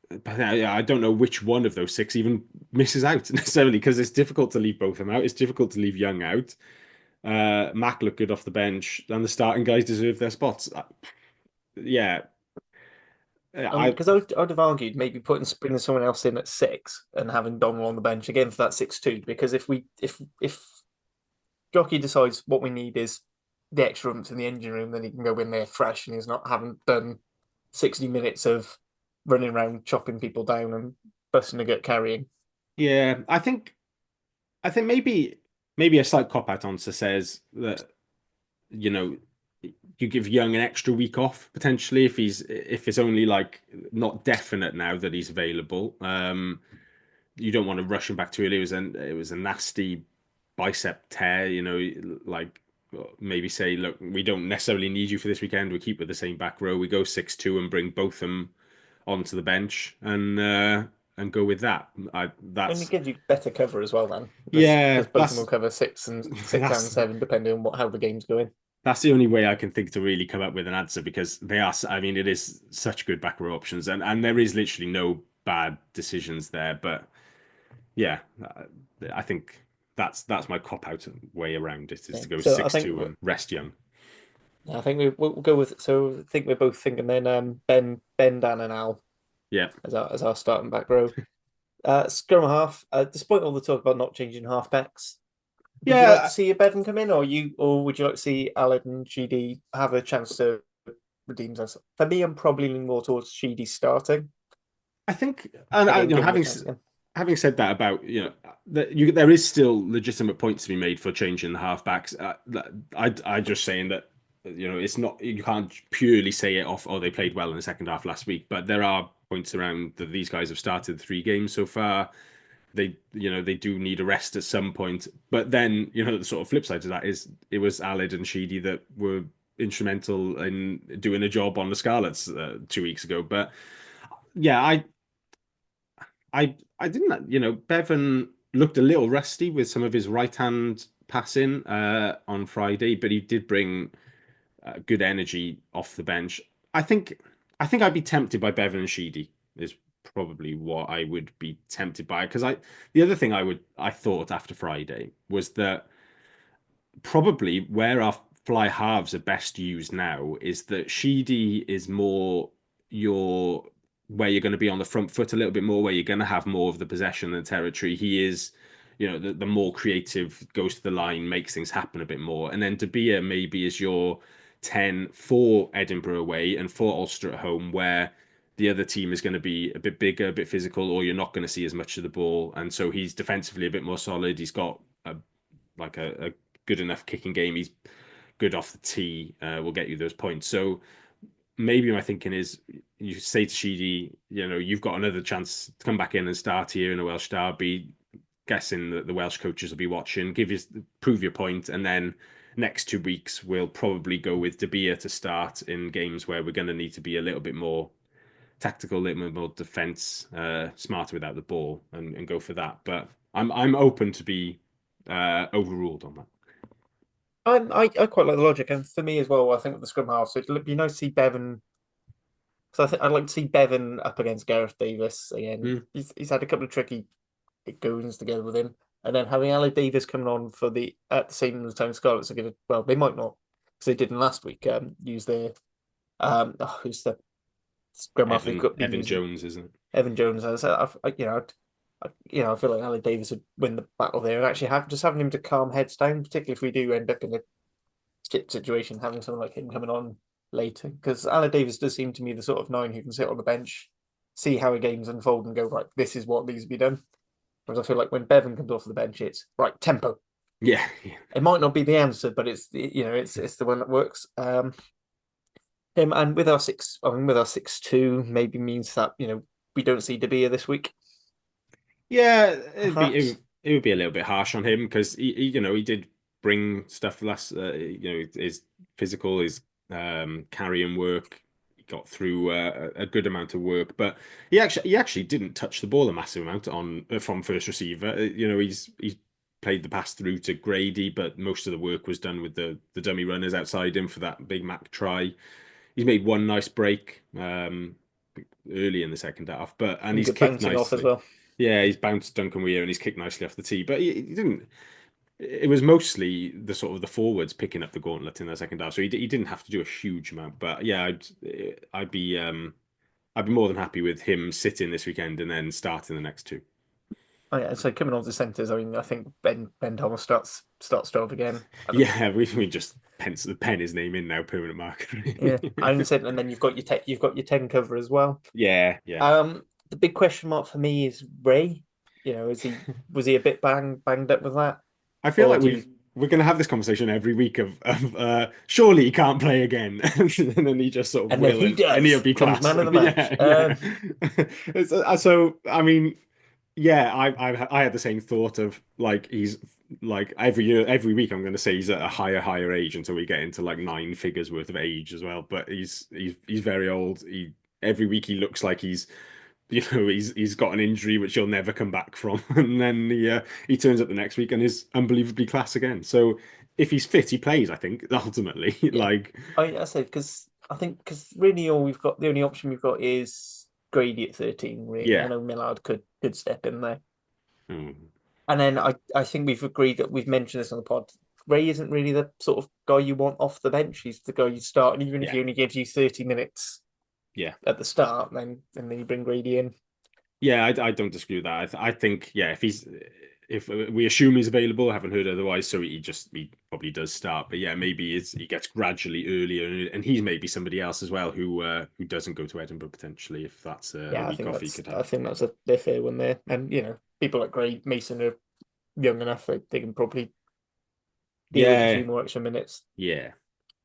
but I don't know which one of those six even misses out necessarily, because it's difficult to leave both of them out. It's difficult to leave Young out. Mac looked good off the bench, and the starting guys deserve their spots. Yeah, I Because I'd have argued maybe bringing someone else in at 6 and having Donald on the bench again for that 6-2. Because if Jockey decides what we need is the extra oomph in the engine room, then he can go in there fresh and he's not having done 60 minutes of running around chopping people down and busting a gut carrying. yeah, I think maybe a slight cop out answer says that, you know, you give Young an extra week off potentially if it's only like not definite now that he's available. You don't want to rush him back too early. It was a nasty bicep tear, like maybe say, look, we don't necessarily need you for this weekend. We keep with the same back row. We go 6-2 and bring both of them onto the bench and go with that. And it That's gives you better cover as well then. yeah, Because both of them will cover 6 and that's 7, depending on how the game's going. that's the only way I can think to really come up with an answer, because they are. I mean, it is such good back row options, and there is literally no bad decisions there. But yeah, I think that's my cop out way around it, is Yeah. to go So I six think two and rest Young. I think we'll go with. So I think we're both thinking then Ben, Dan, and Al Yeah, as our starting back row. Scrum half. Despite all the talk about not changing halfbacks, would you like to yeah. see a Bevan come in, or would you like to see Allen and Sheedy have a chance to redeem themselves? For me, I'm probably leaning more towards Sheedy starting. I think, and Again, give him a having chance again. having said that about there is still legitimate points to be made for changing the halfbacks. I just saying that it's not, you can't purely say it off. Oh, they played well in the second half last week, but there are points around that these guys have started 3 games so far. They do need a rest at some point. But then the sort of flip side to that is it was Aled and Sheedy that were instrumental in doing a job on the Scarlets 2 weeks ago. But yeah, I didn't, Bevan looked a little rusty with some of his right hand passing on Friday, but he did bring good energy off the bench. I think I'd be tempted by Bevan and Sheedy is probably what I would be tempted by, because the other thing I thought after Friday was that probably where our fly halves are best used now is that Sheedy is more your where you're going to be on the front foot a little bit more, where you're going to have more of the possession and territory. He is, the more creative, goes to the line, makes things happen a bit more. And then De Beer maybe is your 10 for Edinburgh away and for Ulster at home, where the other team is going to be a bit bigger, a bit physical, or you're not going to see as much of the ball. And so he's defensively a bit more solid. He's got a good enough kicking game. He's good off the tee. Will get you those points. So maybe my thinking is, you say to Sheedy, you've got another chance to come back in and start here in a Welsh derby. Guessing that the Welsh coaches will be watching. Prove your point, and then next 2 weeks we'll probably go with De Beer to start in games where we're going to need to be a little bit more tactical, a little bit more defense, smarter without the ball, and go for that. But I'm open to be overruled on that. I quite like the logic, and for me as well, I think with the scrum half, so it'd be nice to see Bevan. So I think I'd like to see Bevan up against Gareth Davis again. Mm. He's had a couple of tricky goings together with him, and then having Ali Davis coming on at the same time Scarlets are going to, well, they might not, because they didn't last week. Use their who's the scrum half they've got been Evan using? Jones, isn't it? Evan Jones. I feel like Ali Davis would win the battle there, and actually having him to calm heads down, particularly if we do end up in a shit situation, having someone like him coming on later, because Ali Davis does seem to me the sort of 9 who can sit on the bench, see how a game's unfold, and go, right, this is what needs to be done. Whereas I feel like when Bevan comes off the bench, it's right tempo. Yeah. It might not be the answer, but it's the one that works. Him, and with our 6-2, maybe means that we don't see De Beer this week. Yeah, Perhaps. it would be a little bit harsh on him, because he did bring stuff last. His physical, his carrying work. got through a good amount of work, but he actually didn't touch the ball a massive amount on from first receiver. He's played the pass through to Grady, but most of the work was done with the dummy runners outside him for that Big Mac try. He's made one nice break early in the second half, and And he's good kicked bouncing off as nicely. well. Yeah, he's bounced Duncan Weir and he's kicked nicely off the tee, but he didn't. It was mostly the sort of the forwards picking up the gauntlet in the second half, so he didn't have to do a huge amount. But yeah, I'd be more than happy with him sitting this weekend and then starting the next two. Oh, yeah, so coming on to centres, I mean, I think Ben Thomas starts 12 again. Yeah, we just pen his name in now, permanent marker. Yeah, and then you've got your 10 cover as well. Yeah, yeah. The big question mark for me is Ray. Was he a bit banged up with that, I feel or like do you? we're going to have this conversation every week of surely he can't play again, and then he just sort of And then will, he and he'll does be becomes class. man of the match. Yeah, yeah. So I mean, yeah, I had the same thought of like he's like every year, every week I'm going to say he's at a higher age until we get into like nine figures worth of age as well. But he's very old. Every week he looks like he's got an injury which he'll never come back from, and then he turns up the next week and is unbelievably class again. So if he's fit, he plays. I think ultimately, Yeah, like I said because really the only option we've got is Grady at 13. Really, I yeah. know Millard could step in there, Hmm. and then I think we've agreed that we've mentioned this on the pod. Ray isn't really the sort of guy you want off the bench. He's the guy you start, and even if Yeah, he only gives you 30 minutes yeah. at the start, then you bring Grady in. Yeah, I don't disagree with that. I think yeah, if we assume he's available, I haven't heard otherwise, so he probably does start. But yeah, maybe he gets gradually earlier, and he's maybe somebody else as well who doesn't go to Edinburgh potentially if that's a Yeah, week off he could I have. think that's a fair one there. And people like Gray Mason are young enough that they can probably deal with a few Yeah, more extra minutes, yeah,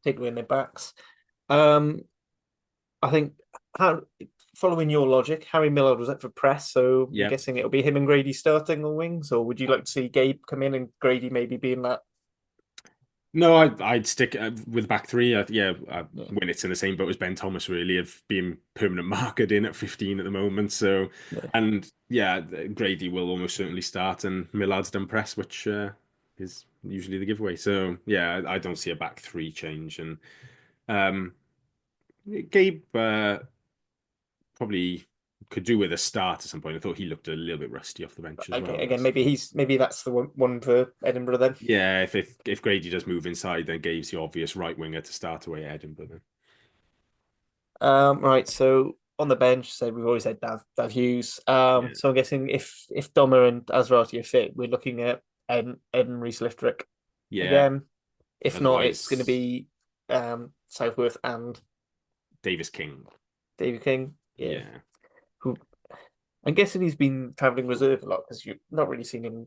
particularly in their backs. Um, I think how, following your logic, Harry Millard was up for press, so I'm yeah. guessing it'll be him and Grady starting on wings, or would you like to see Gabe come in and Grady maybe being that? No, I'd stick with back three. Yeah, Yeah, Winnett's in the same boat as Ben Thomas, really, of being permanent marketed in at 15 at the moment. So, yeah, and yeah, Grady will almost certainly start, and Millard's done press, which is usually the giveaway. So, yeah, I don't see a back three change. And um, Gabe probably could do with a start at some point. I thought he looked a little bit rusty off the bench as okay, well. again, maybe that's the one for Edinburgh then. Yeah, if Grady does move inside, then Gabe's the obvious right winger to start away at Edinburgh. Then. Right, so on the bench, so we've always had Dav Hughes. Yeah. So I'm guessing if Doma and Azrati are fit, we're looking at Ed and Reese Liftrick Yeah. again. If not, it's going to Otherwise, be Southworth and Davis King. David King. Yeah, Yeah. who I'm guessing he's been traveling reserve a lot because you've not really seen him.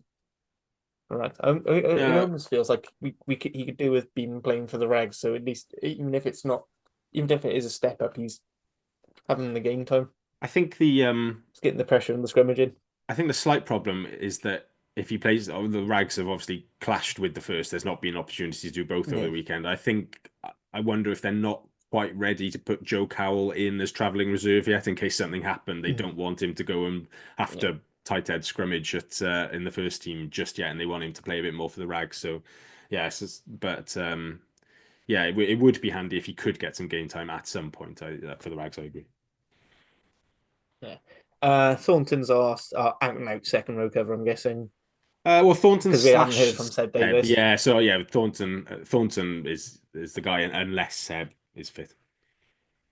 Right, it No, almost feels like he could do with being playing for the Rags. So at least even if it is a step up, he's having the game time. I think the He's getting the pressure and the scrimmaging. I think the slight problem is that if he plays, the Rags have obviously clashed with the first. There's not been opportunities to do both over Yeah. the weekend. I wonder if they're not quite ready to put Joe Cowell in as travelling reserve yet in case something happened. They Mm. don't want him to go and have Yeah. to tight head scrimmage at in the first team just yet, and they want him to play a bit more for the Rags. So, yes, but yeah, it would be handy if he could get some game time at some point. For the Rags, I agree. Yeah. Thornton's our out and out second row cover, I'm guessing, Well, Thornton because we haven't slash heard from Seb Seb. Davis. Yeah, so yeah, Thornton is the guy unless Seb is fit.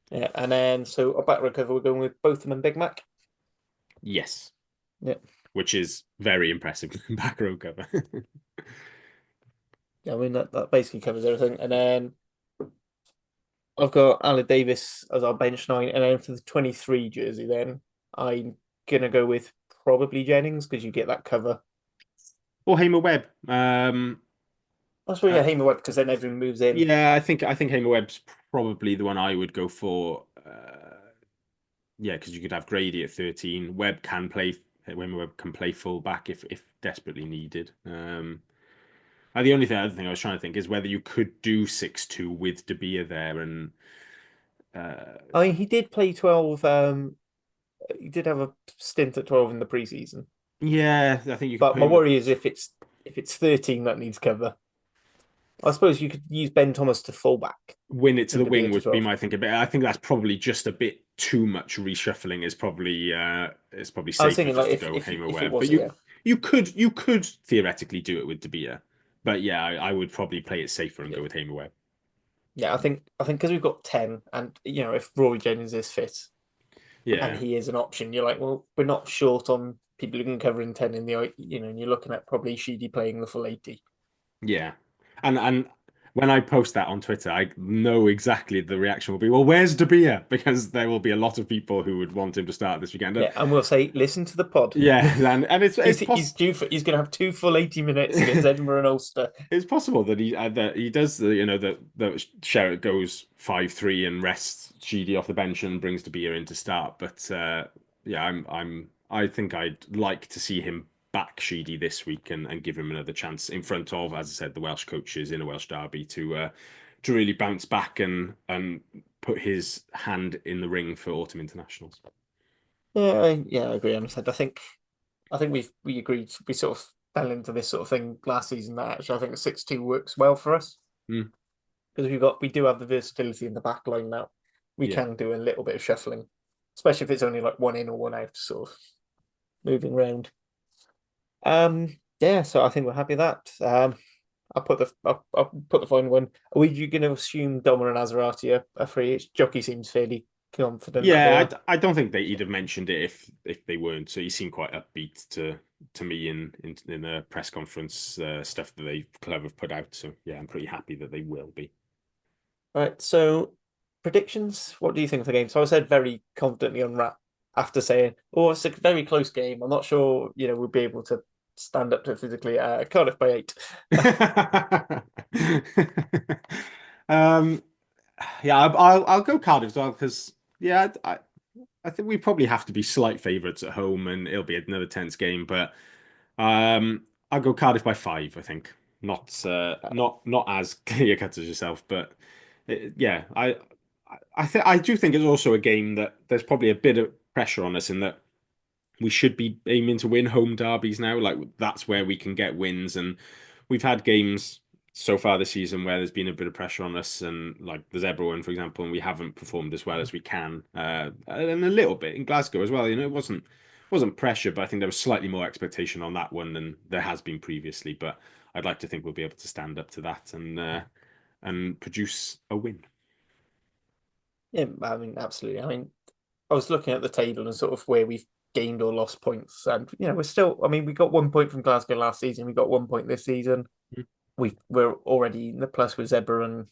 Yeah, and then so our back row cover, we're going with both of them and Big Mac. Yes, Yeah. which is very impressive back row cover. Yeah, I mean that basically covers everything. And then I've got Alan Davis as our bench nine, and then for the 23 jersey, then I'm gonna go with probably Jennings because you get that cover. Or Hamer Webb. That's probably Uh, a Hamer Webb because then everyone moves in. yeah, I think Hamer Webb's probably the one I would go for. Yeah, because you could have Grady at 13. Webb can play full back if desperately needed. The only other thing I was trying to think is whether you could do 6-2 with De Beer there, and I mean, he did play 12. He did have a stint at 12 in the preseason. Yeah, I think you could But put my him worry is if it's 13 that needs cover. I suppose you could use Ben Thomas to fullback win it to and the De Beer wing to would be 12. my thinking, but I think that's probably just a bit too much reshuffling. It's probably I was safer thinking just like to if go if Hamer if it Webb. was But yeah you could theoretically do it with De Beer. But yeah, I would probably play it safer and yeah go with Hamer Webb. yeah I think because we've got 10 and if Rory Jennings is fit and Yeah, he is an option, you're like, well, we're not short on people who can cover in 10 in the and you're looking at probably Sheedy playing the full 80. yeah. And when I post that on Twitter, I know exactly the reaction will be, well, where's De Beer? Because there will be a lot of people who would want him to start this weekend. And Yeah, and we'll say, listen to the pod. yeah, and it's He's due for he's going to have two full 80 minutes against Edinburgh and Ulster. It's possible that he does the that Sherritt goes 5-3 and rests Sheedy off the bench and brings De Beer in to start. But yeah, I think I'd like to see him back Sheedy this week and give him another chance in front of, as I said, the Welsh coaches in a Welsh derby to really bounce back and put his hand in the ring for autumn internationals. Yeah, I agree. I think we agreed we sort of fell into this sort of thing last season that actually I think the 6-2 works well for us Mm, because we do have the versatility in the back line now. We yeah. can do a little bit of shuffling, especially if it's only like one in or one out, sort of moving around. Yeah, so I think we're happy with that. I'll put the final one. Are you going to assume Domer and Azarati are free? Jockey seems fairly confident that they Yeah, are. I don't think he'd have mentioned it if they weren't. So he seemed quite upbeat to me in the press conference stuff that they club have put out. So yeah, I'm pretty happy that they will be. Right, so predictions. What do you think of the game? So I said very confidently on Rat after saying, "Oh, it's a very close game. I'm not sure, we'll be able to stand up to it physically." Cardiff by 8. um, yeah, I'll go Cardiff as well because yeah, I think we probably have to be slight favourites at home and it'll be another tense game. But I'll go Cardiff by 5. I think not as clear cut as yourself, but yeah, I do think it's also a game that there's probably a bit of pressure on us in that we should be aiming to win home derbies now. Like that's where we can get wins, and we've had games so far this season where there's been a bit of pressure on us, and like the Zebra one, for example, and we haven't performed as well as we can, and a little bit in Glasgow as well. It wasn't pressure, but I think there was slightly more expectation on that one than there has been previously. But I'd like to think we'll be able to stand up to that and produce a win. Yeah, I mean, absolutely. I mean, I was looking at the table and sort of where we've gained or lost points, and we're still. I mean, we got 1 point from Glasgow last season. We got 1 point this season. We're already in the plus with Zebra and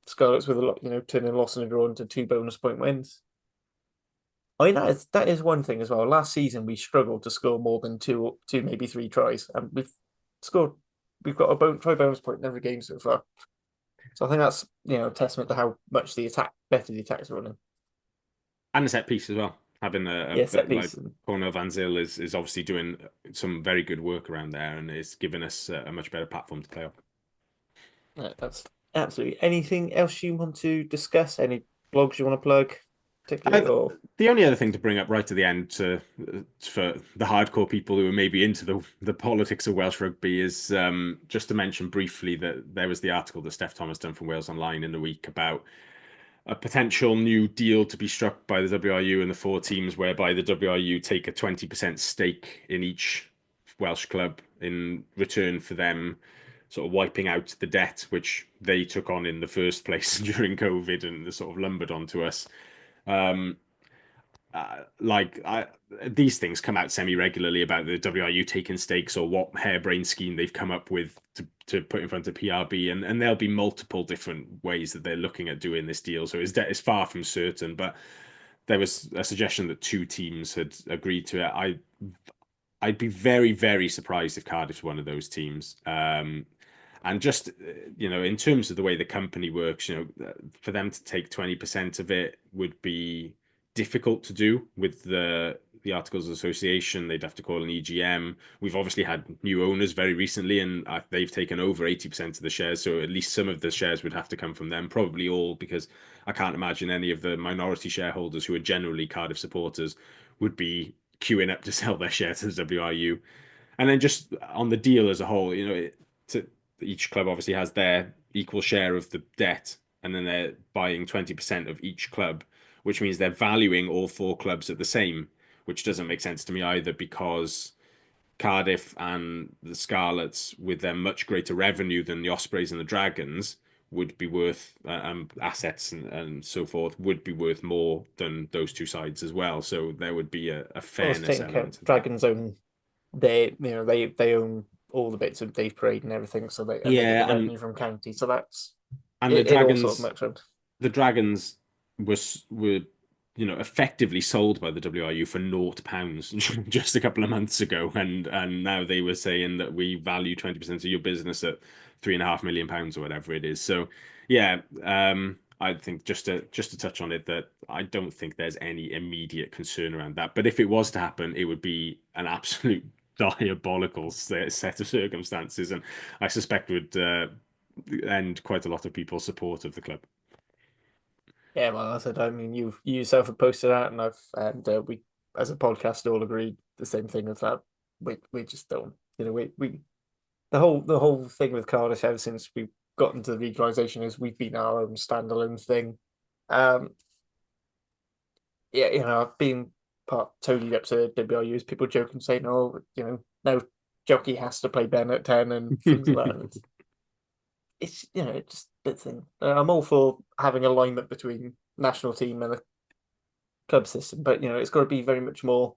Scarlets with a lot, turning a loss and a draw into 2 bonus point wins. I mean, that is one thing as well. Last season we struggled to score more than two maybe three tries, and scored. We've got a try bonus point in every game so far. So I think that's a testament to how much better the attacks are running. And a set piece as well. Having a Yeah, set bit like piece. Cornel Van Zyl is obviously doing some very good work around there, and it's given us a much better platform to play on. No, that's absolutely. Anything else you want to discuss? Any blogs you want to plug, particularly, Uh, or the only other thing to bring up right at the end for the hardcore people who are maybe into the politics of Welsh rugby is just to mention briefly that there was the article that Steph Thomas done from Wales Online in the week about a potential new deal to be struck by the WRU and the 4 teams, whereby the WRU take a 20% stake in each Welsh club in return for them sort of wiping out the debt which they took on in the first place during COVID and sort of lumbered onto us. Um, like these things come out semi-regularly about the WRU taking stakes or what harebrained scheme they've come up with to put in front of PRB, and there'll be multiple different ways that they're looking at doing this deal. So it's far from certain, but there was a suggestion that 2 teams had agreed to it. I'd be very, very surprised if Cardiff's one of those teams. And just in terms of the way the company works, for them to take 20% of it would be difficult to do with the the Articles of Association. They'd have to call an EGM. We've obviously had new owners very recently, and they've taken over 80% of the shares. So at least some of the shares would have to come from them. Probably all, because I can't imagine any of the minority shareholders who are generally Cardiff supporters would be queuing up to sell their share to the WRU. And then just on the deal as a whole, each club obviously has their equal share of the debt, and then they're buying 20% of each club, which means they're valuing all four clubs at the same, which doesn't make sense to me either, because Cardiff and the Scarlets, with their much greater revenue than the Ospreys and the Dragons, would be worth assets and so forth, would be worth more than those two sides as well. So there would be a fairness element to that. Dragons own they own all the bits of Dave Parade and everything, so they get the revenue from county. So that's and the it all sort Dragons of makes sense. the Dragons were effectively sold by the WRU for £0 just a couple of months ago, and now they were saying that we value 20% of your business at £3.5 million or whatever it is. So yeah, I think just to touch on it, that I don't think there's any immediate concern around that. But if it was to happen, it would be an absolute diabolical set of circumstances, and I suspect would end quite a lot of people's support of the club. Yeah, well, I said, I mean, you yourself have posted that, and we, as a podcast, all agreed the same thing as that. We just don't, we the whole thing with Cardiff ever since we've gotten to the regionalisation is we've been our own standalone thing. Yeah, I've been totally up to WRUs. People joking saying, "Oh, now Jockey has to play Ben at 10" and things like that. It's it's just a bit thing. I'm all for having a alignment between national team and a club system, but it's got to be very much more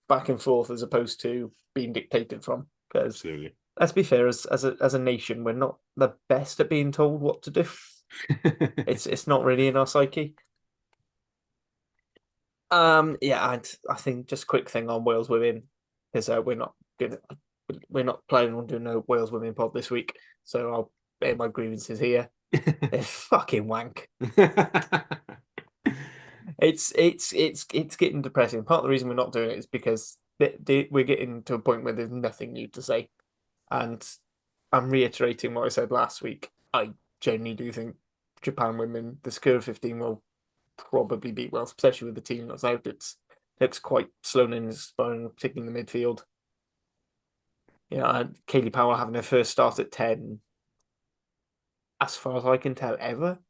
back and forth as opposed to being dictated from. Because Absolutely. let's be fair, as a nation, we're not the best at being told what to do. It's not really in our psyche. Yeah, and I think just a quick thing on Wales women, because we're not planning on doing a Wales women pod this week, so I'll air my grievances here. They're fucking wank. It's getting depressing. Part of the reason we're not doing it is because we're getting to a point where there's nothing new to say, and I'm reiterating what I said last week. I genuinely do think Japan women, the Sakura 15, will probably beat Wales, especially with the team that's out. It looks quite slow and inspiring, particularly in the midfield. And Kaylee Powell having her first start at 10, as far as I can tell, ever.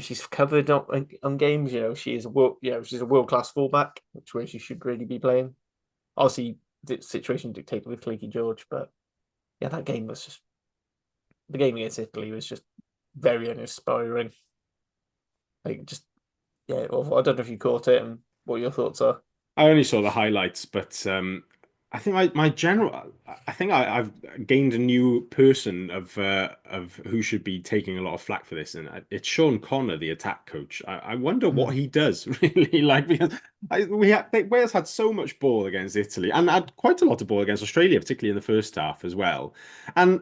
She's covered on games. She's a world class fullback, which where she should really be playing. Obviously, the situation dictated with Cleaky George, but yeah, that game was just the game against Italy was just very uninspiring. Well, I don't know if you caught it and what your thoughts are. I only saw the highlights, but I think my general, I think I've gained a new person of who should be taking a lot of flack for this, and it's Sean Connor, the attack coach. I wonder what he does really, because Wales had so much ball against Italy and had quite a lot of ball against Australia, particularly in the first half as well, and.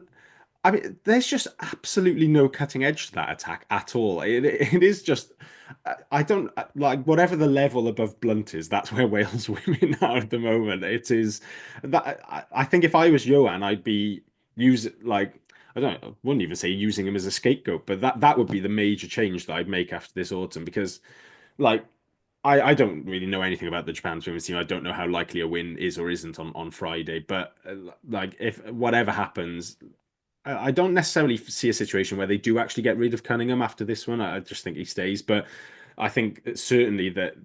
I mean, there's just absolutely no cutting edge to that attack at all. It is just, I don't like whatever the level above blunt is. That's where Wales women are at the moment. It is that I think if I was Johan, I'd be I wouldn't even say using him as a scapegoat, but that would be the major change that I'd make after this autumn, because I don't really know anything about the Japan women's team. I don't know how likely a win is or isn't on Friday, but if whatever happens. I don't necessarily see a situation where they do actually get rid of Cunningham after this one. I just think he stays. But I think certainly that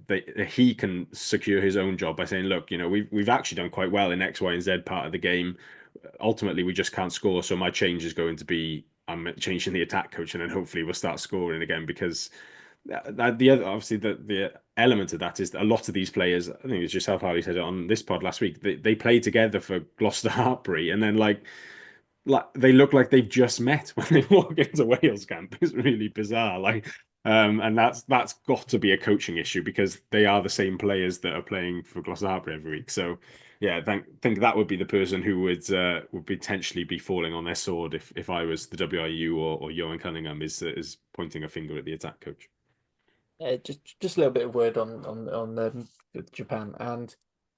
he can secure his own job by saying, look, we've actually done quite well in X, Y, and Z part of the game. Ultimately, we just can't score. So my change is going to be I'm changing the attack coach, and then hopefully we'll start scoring again, because the other, obviously, the element of that is that a lot of these players, I think it was yourself, Harley, said it on this pod last week, they play together for Gloucester Hartpury, and then they look like they've just met when they walk into Wales camp. It's really bizarre. And that's got to be a coaching issue, because they are the same players that are playing for Gloucester Hartpury every week. So yeah, I think that would be the person who would potentially be falling on their sword if I was the WRU or Johan Cunningham is pointing a finger at the attack coach. Just a little bit of word on Japan, and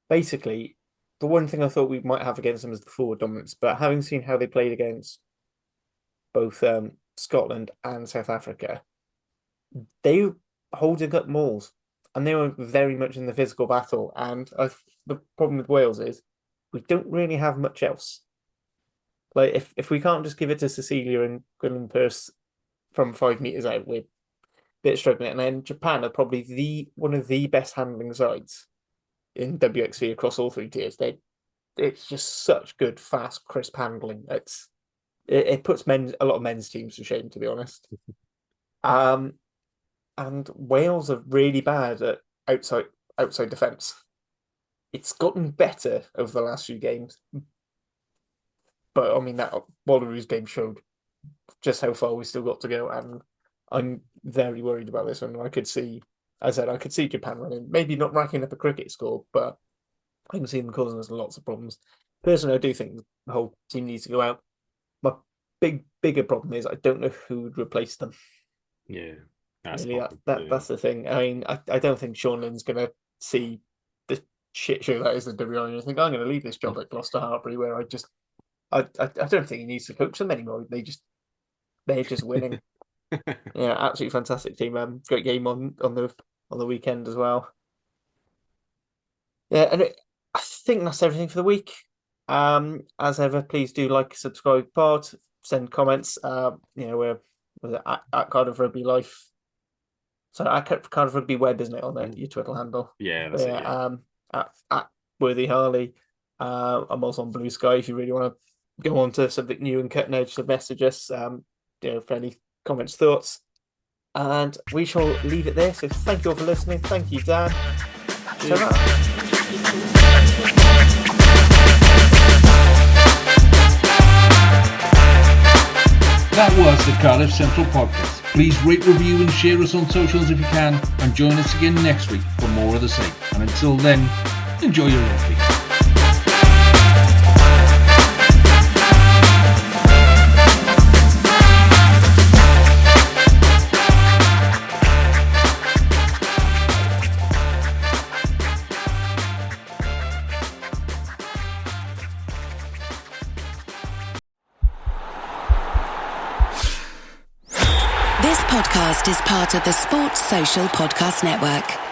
basically the one thing I thought we might have against them is the forward dominance, but having seen how they played against both Scotland and South Africa, they were holding up mauls, and they were very much in the physical battle. And the problem with Wales is we don't really have much else. Like if we can't just give it to Cecilia and Gwynn Purse from 5 meters out, we're a bit struggling. And then Japan are probably one of the best handling sides in WXV across all 3 tiers. It's just such good, fast, crisp handling. It puts a lot of men's teams to shame, to be honest. And Wales are really bad at outside defence. It's gotten better over the last few games, but I mean that Wallaroos game showed just how far we still got to go, and I'm very worried about this one. I could see Japan running, maybe not racking up a cricket score, but I can see them causing us lots of problems. Personally, I do think the whole team needs to go out. My bigger problem is I don't know who would replace them. Yeah, that's the thing. I mean, I don't think Sean Lynn's going to see the shit show that is the WRC and think I'm going to leave this job at Gloucester Hartpury, where I don't think he needs to coach them anymore. They're just winning. Yeah, absolutely fantastic team. Great game on the weekend as well. Yeah, and I think that's everything for the week. As ever, please do like, subscribe, pod, send comments. We're at Cardiff Rugby Life. So at Cardiff Rugby Web, isn't it, on your Twitter handle? Yeah, that's it. Yeah. At Worthy Harley. I'm also on Blue Sky if you really want to go on to something new and cutting edge to message us. For any comments, thoughts. And we shall leave it there. So thank you all for listening. Thank you, Dan. That was the Cardiff Central Podcast. Please rate, review and share us on socials if you can, and join us again next week for more of the same. And until then, enjoy your rugby. This podcast is part of the Sports Social Podcast Network.